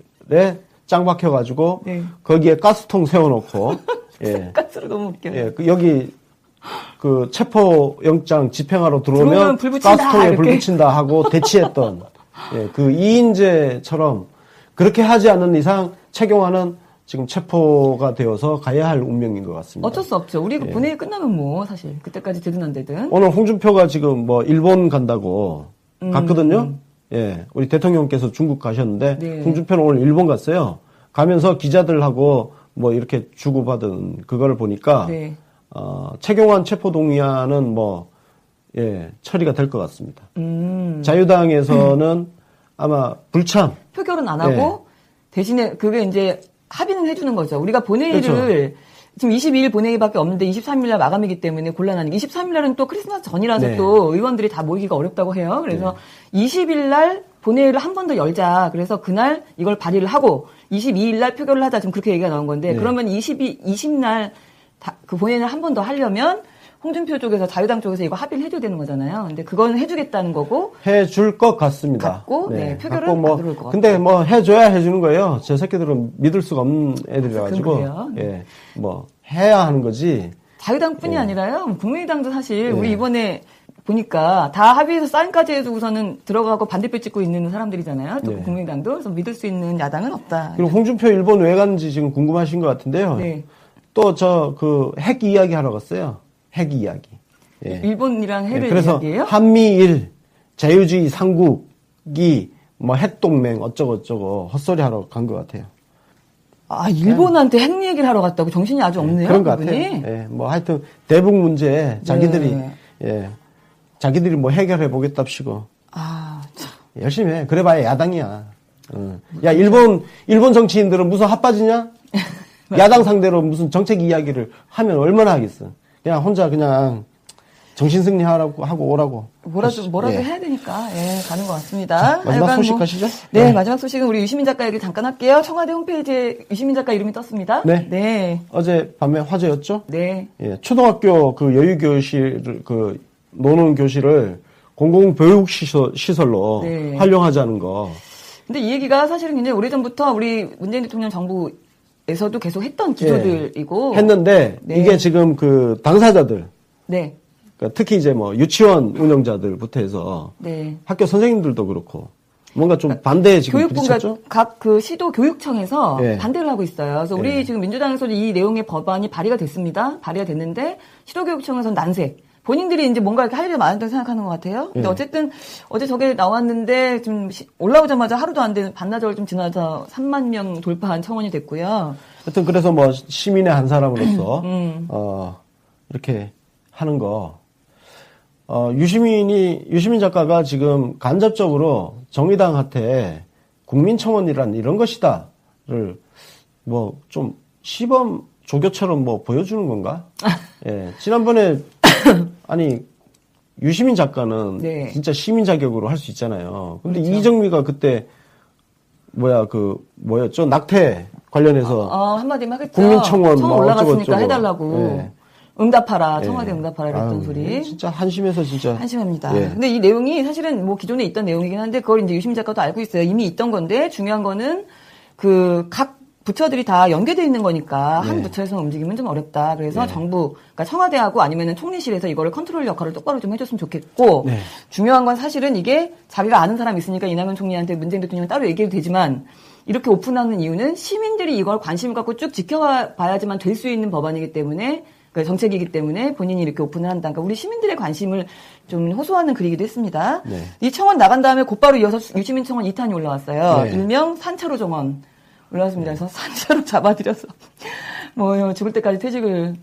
짱 박혀가지고 거기에 가스통 세워놓고 가스로 너무 웃겨요. 여기 그 체포영장 집행하러 들어오면 불 붙인다, 가스통에 이렇게. 불 붙인다 하고 대치했던 그 2인제처럼 그렇게 하지 않는 이상 최경환은 지금 체포가 되어서 가야 할 운명인 것 같습니다. 어쩔 수 없죠. 우리 본회의 끝나면 뭐 사실 그때까지 되든 안 되든. 오늘 홍준표가 지금 뭐 일본 간다고 갔거든요. 예, 우리 대통령께서 중국 가셨는데 홍준표는 오늘 일본 갔어요. 가면서 기자들하고 뭐 이렇게 주고받은 그거를 보니까 최경환 체포동의안은 처리가 될 것 같습니다. 자유당에서는 아마 불참. 표결은 안 하고 대신에 그게 이제 합의는 해주는 거죠. 우리가 본회의를 지금 22일 본회의밖에 없는데 23일 날 마감이기 때문에 곤란하니까 23일 날은 또 크리스마스 전이라서 또 의원들이 다 모이기가 어렵다고 해요. 그래서 20일 날 본회의를 한 번 더 열자. 그래서 그날 이걸 발의를 하고 22일 날 표결을 하자. 지금 그렇게 얘기가 나온 건데 그러면 20날 그 본회의를 한 번 더 하려면 홍준표 쪽에서 자유당 쪽에서 이거 합의를 해줘야 되는 거잖아요. 근데 그건 해주겠다는 거고. 해줄 것 같습니다. 갖고, 표결을 안 들어올 것 같아요. 근데 해줘야 해주는 거예요. 제 새끼들은 믿을 수가 없는 애들이라가지고. 해야 하는 거지. 자유당뿐이 아니라요. 국민의당도 사실 우리 이번에 보니까 다 합의해서 사인까지 해주고서는 들어가고 반대표 찍고 있는 사람들이잖아요. 또 국민의당도. 그래서 믿을 수 있는 야당은 없다. 그리고 홍준표 일본 왜 갔는지 지금 궁금하신 것 같은데요. 또 핵 이야기 하러 갔어요. 핵 이야기. 일본이랑 핵을 그래서 이야기해요? 한미일 자유주의 삼국이 핵동맹 어쩌고저쩌고 헛소리 하러 간 것 같아요. 아, 일본한테 핵 얘기를 하러 갔다고 정신이 아주 없네요. 그런 것 같아요. 하여튼 대북 문제 자기들이 자기들이 해결해 보겠답시고. 아, 참. 열심히 해. 그래봐야 야당이야. 야, 일본 정치인들은 무슨 핫바지냐? 야당 상대로 무슨 정책 이야기를 하면 얼마나 하겠어. 그냥 혼자 그냥 정신승리 하고 오라고. 뭐라도 해야 되니까, 가는 것 같습니다. 마지막 소식 가시죠? 네, 마지막 소식은 우리 유시민 작가 얘기 잠깐 할게요. 청와대 홈페이지에 유시민 작가 이름이 떴습니다. 네. 어제 밤에 화제였죠? 네. 초등학교 그 여유교실, 노는 교실을 공공교육시설로 활용하자는 거. 근데 이 얘기가 사실은 굉장히 오래전부터 우리 문재인 대통령 정부에서도 계속 했던 기조들이고. 했는데, 이게 지금 그 당사자들. 그러니까 특히 이제 유치원 운영자들부터 해서. 학교 선생님들도 그렇고. 뭔가 좀 반대에 지금 교육부가 부딪혔죠? 각 시도 교육청에서 반대를 하고 있어요. 그래서 우리 지금 민주당에서도 이 내용의 법안이 발의가 됐습니다. 발의가 됐는데 시도교육청에서는 난색. 본인들이 이제 뭔가 이렇게 할 일이 많다고 생각하는 것 같아요. 근데 어쨌든 어제 저게 나왔는데 좀 올라오자마자 하루도 안 되는 반나절 좀 지나서 3만 명 돌파한 청원이 됐고요. 하여튼 그래서 시민의 한 사람으로서 이렇게 하는 거. 유시민 작가가 지금 간접적으로 정의당한테 국민청원이란 이런 것이다를 좀 시범 조교처럼 보여주는 건가? 지난번에 유시민 작가는 진짜 시민 자격으로 할 수 있잖아요. 근데 이정미가 그때 뭐였죠? 낙태 관련해서. 한마디만 하겠죠. 국민청원 청원 올라갔으니까 해달라고. 예. 응답하라. 청와대 응답하라. 이랬던 소리. 진짜 한심해서 진짜. 한심합니다. 예. 근데 이 내용이 사실은 뭐 기존에 있던 내용이긴 한데 그걸 이제 유시민 작가도 알고 있어요. 이미 있던 건데 중요한 거는 그 각 부처들이 다 연계되어 있는 거니까 한 부처에서 움직이면 좀 어렵다. 그래서 정부, 그러니까 청와대하고 아니면은 총리실에서 이거를 컨트롤 역할을 똑바로 좀 해줬으면 좋겠고 중요한 건 사실은 이게 자기가 아는 사람이 있으니까 이낙연 총리한테 문재인 대통령 따로 얘기해도 되지만 이렇게 오픈하는 이유는 시민들이 이걸 관심을 갖고 쭉 지켜봐야지만 될 수 있는 법안이기 때문에 그러니까 정책이기 때문에 본인이 이렇게 오픈을 한다. 그러니까 우리 시민들의 관심을 좀 호소하는 글이기도 했습니다. 이 청원 나간 다음에 곧바로 이어서 유시민 청원 2탄이 올라왔어요. 일명 산차로 정원. 올라왔습니다. 그래서 산채로 잡아들여서 죽을 때까지 퇴직을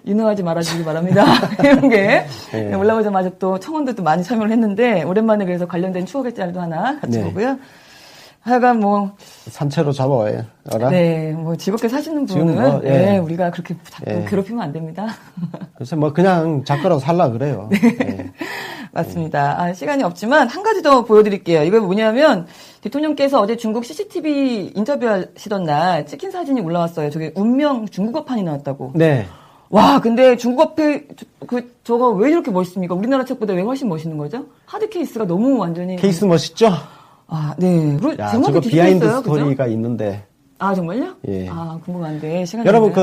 유능하지 말아주기 바랍니다. 이런 게 올라오자마자 또 청원도 또 많이 참여를 했는데 오랜만에 그래서 관련된 추억의 짤도 하나 같이 보고요. 하여간 산채로 잡아와요. 알아? 네, 즐겁게 사시는 분은 우리가 그렇게 자꾸 괴롭히면 안 됩니다. 그래서 그냥 작가로 살라 그래요. 네. 맞습니다. 시간이 없지만 한 가지 더 보여드릴게요. 이거 뭐냐면 대통령께서 어제 중국 CCTV 인터뷰하시던 날 찍힌 사진이 올라왔어요. 저게 운명 중국어판이 나왔다고. 네. 와, 근데 중국어패 저거 왜 이렇게 멋있습니까? 우리나라 책보다 왜 훨씬 멋있는 거죠? 하드 케이스가 너무 완전히 케이스 멋있죠? 네. 저거 비하인드 있어요, 스토리가 그죠? 있는데. 정말요? 예. 궁금한데 시간이 여러분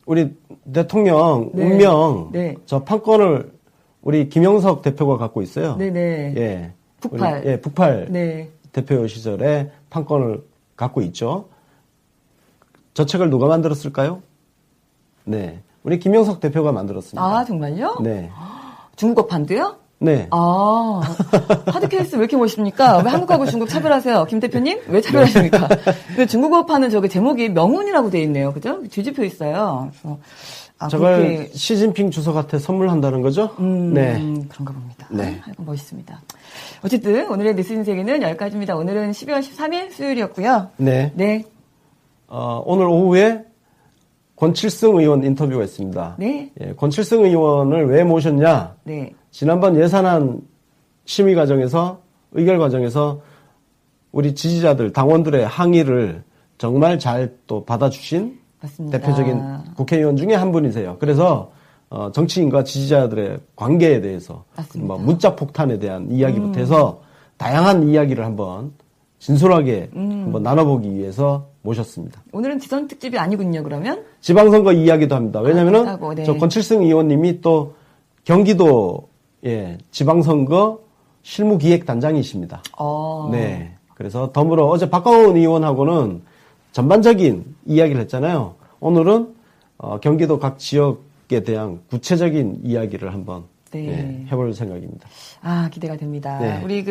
우리 대통령 운명 저 판권을 우리 김영석 대표가 갖고 있어요. 네네. 예. 북팔. 북팔 대표 시절에 판권을 갖고 있죠. 저 책을 누가 만들었을까요? 네. 우리 김영석 대표가 만들었습니다. 정말요? 네. 중국어판도요? 네. 하드 케이스 왜 이렇게 멋있습니까? 왜 한국하고 중국 차별하세요? 김 대표님? 왜 차별하십니까? 근데 중국어판은 저기 제목이 명운이라고 돼 있네요. 그죠? 뒤집혀 있어요. 그래서 저걸 그렇게... 시진핑 주석한테 선물한다는 거죠? 네. 그런가 봅니다. 네. 멋있습니다. 어쨌든 오늘의 뉴스 세계는 여기까지입니다. 오늘은 12월 13일 수요일이었고요. 네. 네. 오늘 오후에 권칠승 의원 인터뷰가 있습니다. 네. 권칠승 의원을 왜 모셨냐? 네. 지난번 예산안 심의 과정에서 의결 과정에서 우리 지지자들 당원들의 항의를 정말 잘 또 받아주신 맞습니다. 대표적인 국회의원 중에 한 분이세요. 그래서 정치인과 지지자들의 관계에 대해서 문자 폭탄에 대한 이야기부터 해서 다양한 이야기를 한번 진솔하게 한번 나눠보기 위해서 모셨습니다. 오늘은 지선 특집이 아니군요. 그러면 지방선거 이야기도 합니다. 왜냐하면은 네. 저 권칠승 의원님이 또 경기도 지방선거 실무기획단장이십니다. 네. 그래서 더불어 어제 박광원 의원하고는 전반적인 이야기를 했잖아요. 오늘은 경기도 각 지역에 대한 구체적인 이야기를 한번 해볼 생각입니다. 기대가 됩니다. 네. 우리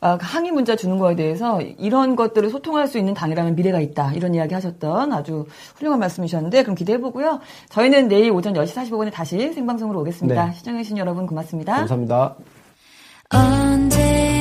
항의 문자 주는 거에 대해서 이런 것들을 소통할 수 있는 당이라면 미래가 있다. 이런 이야기 하셨던 아주 훌륭한 말씀이셨는데 그럼 기대해보고요. 저희는 내일 오전 10시 45분에 다시 생방송으로 오겠습니다. 시청해주신 여러분 고맙습니다. 감사합니다. 언제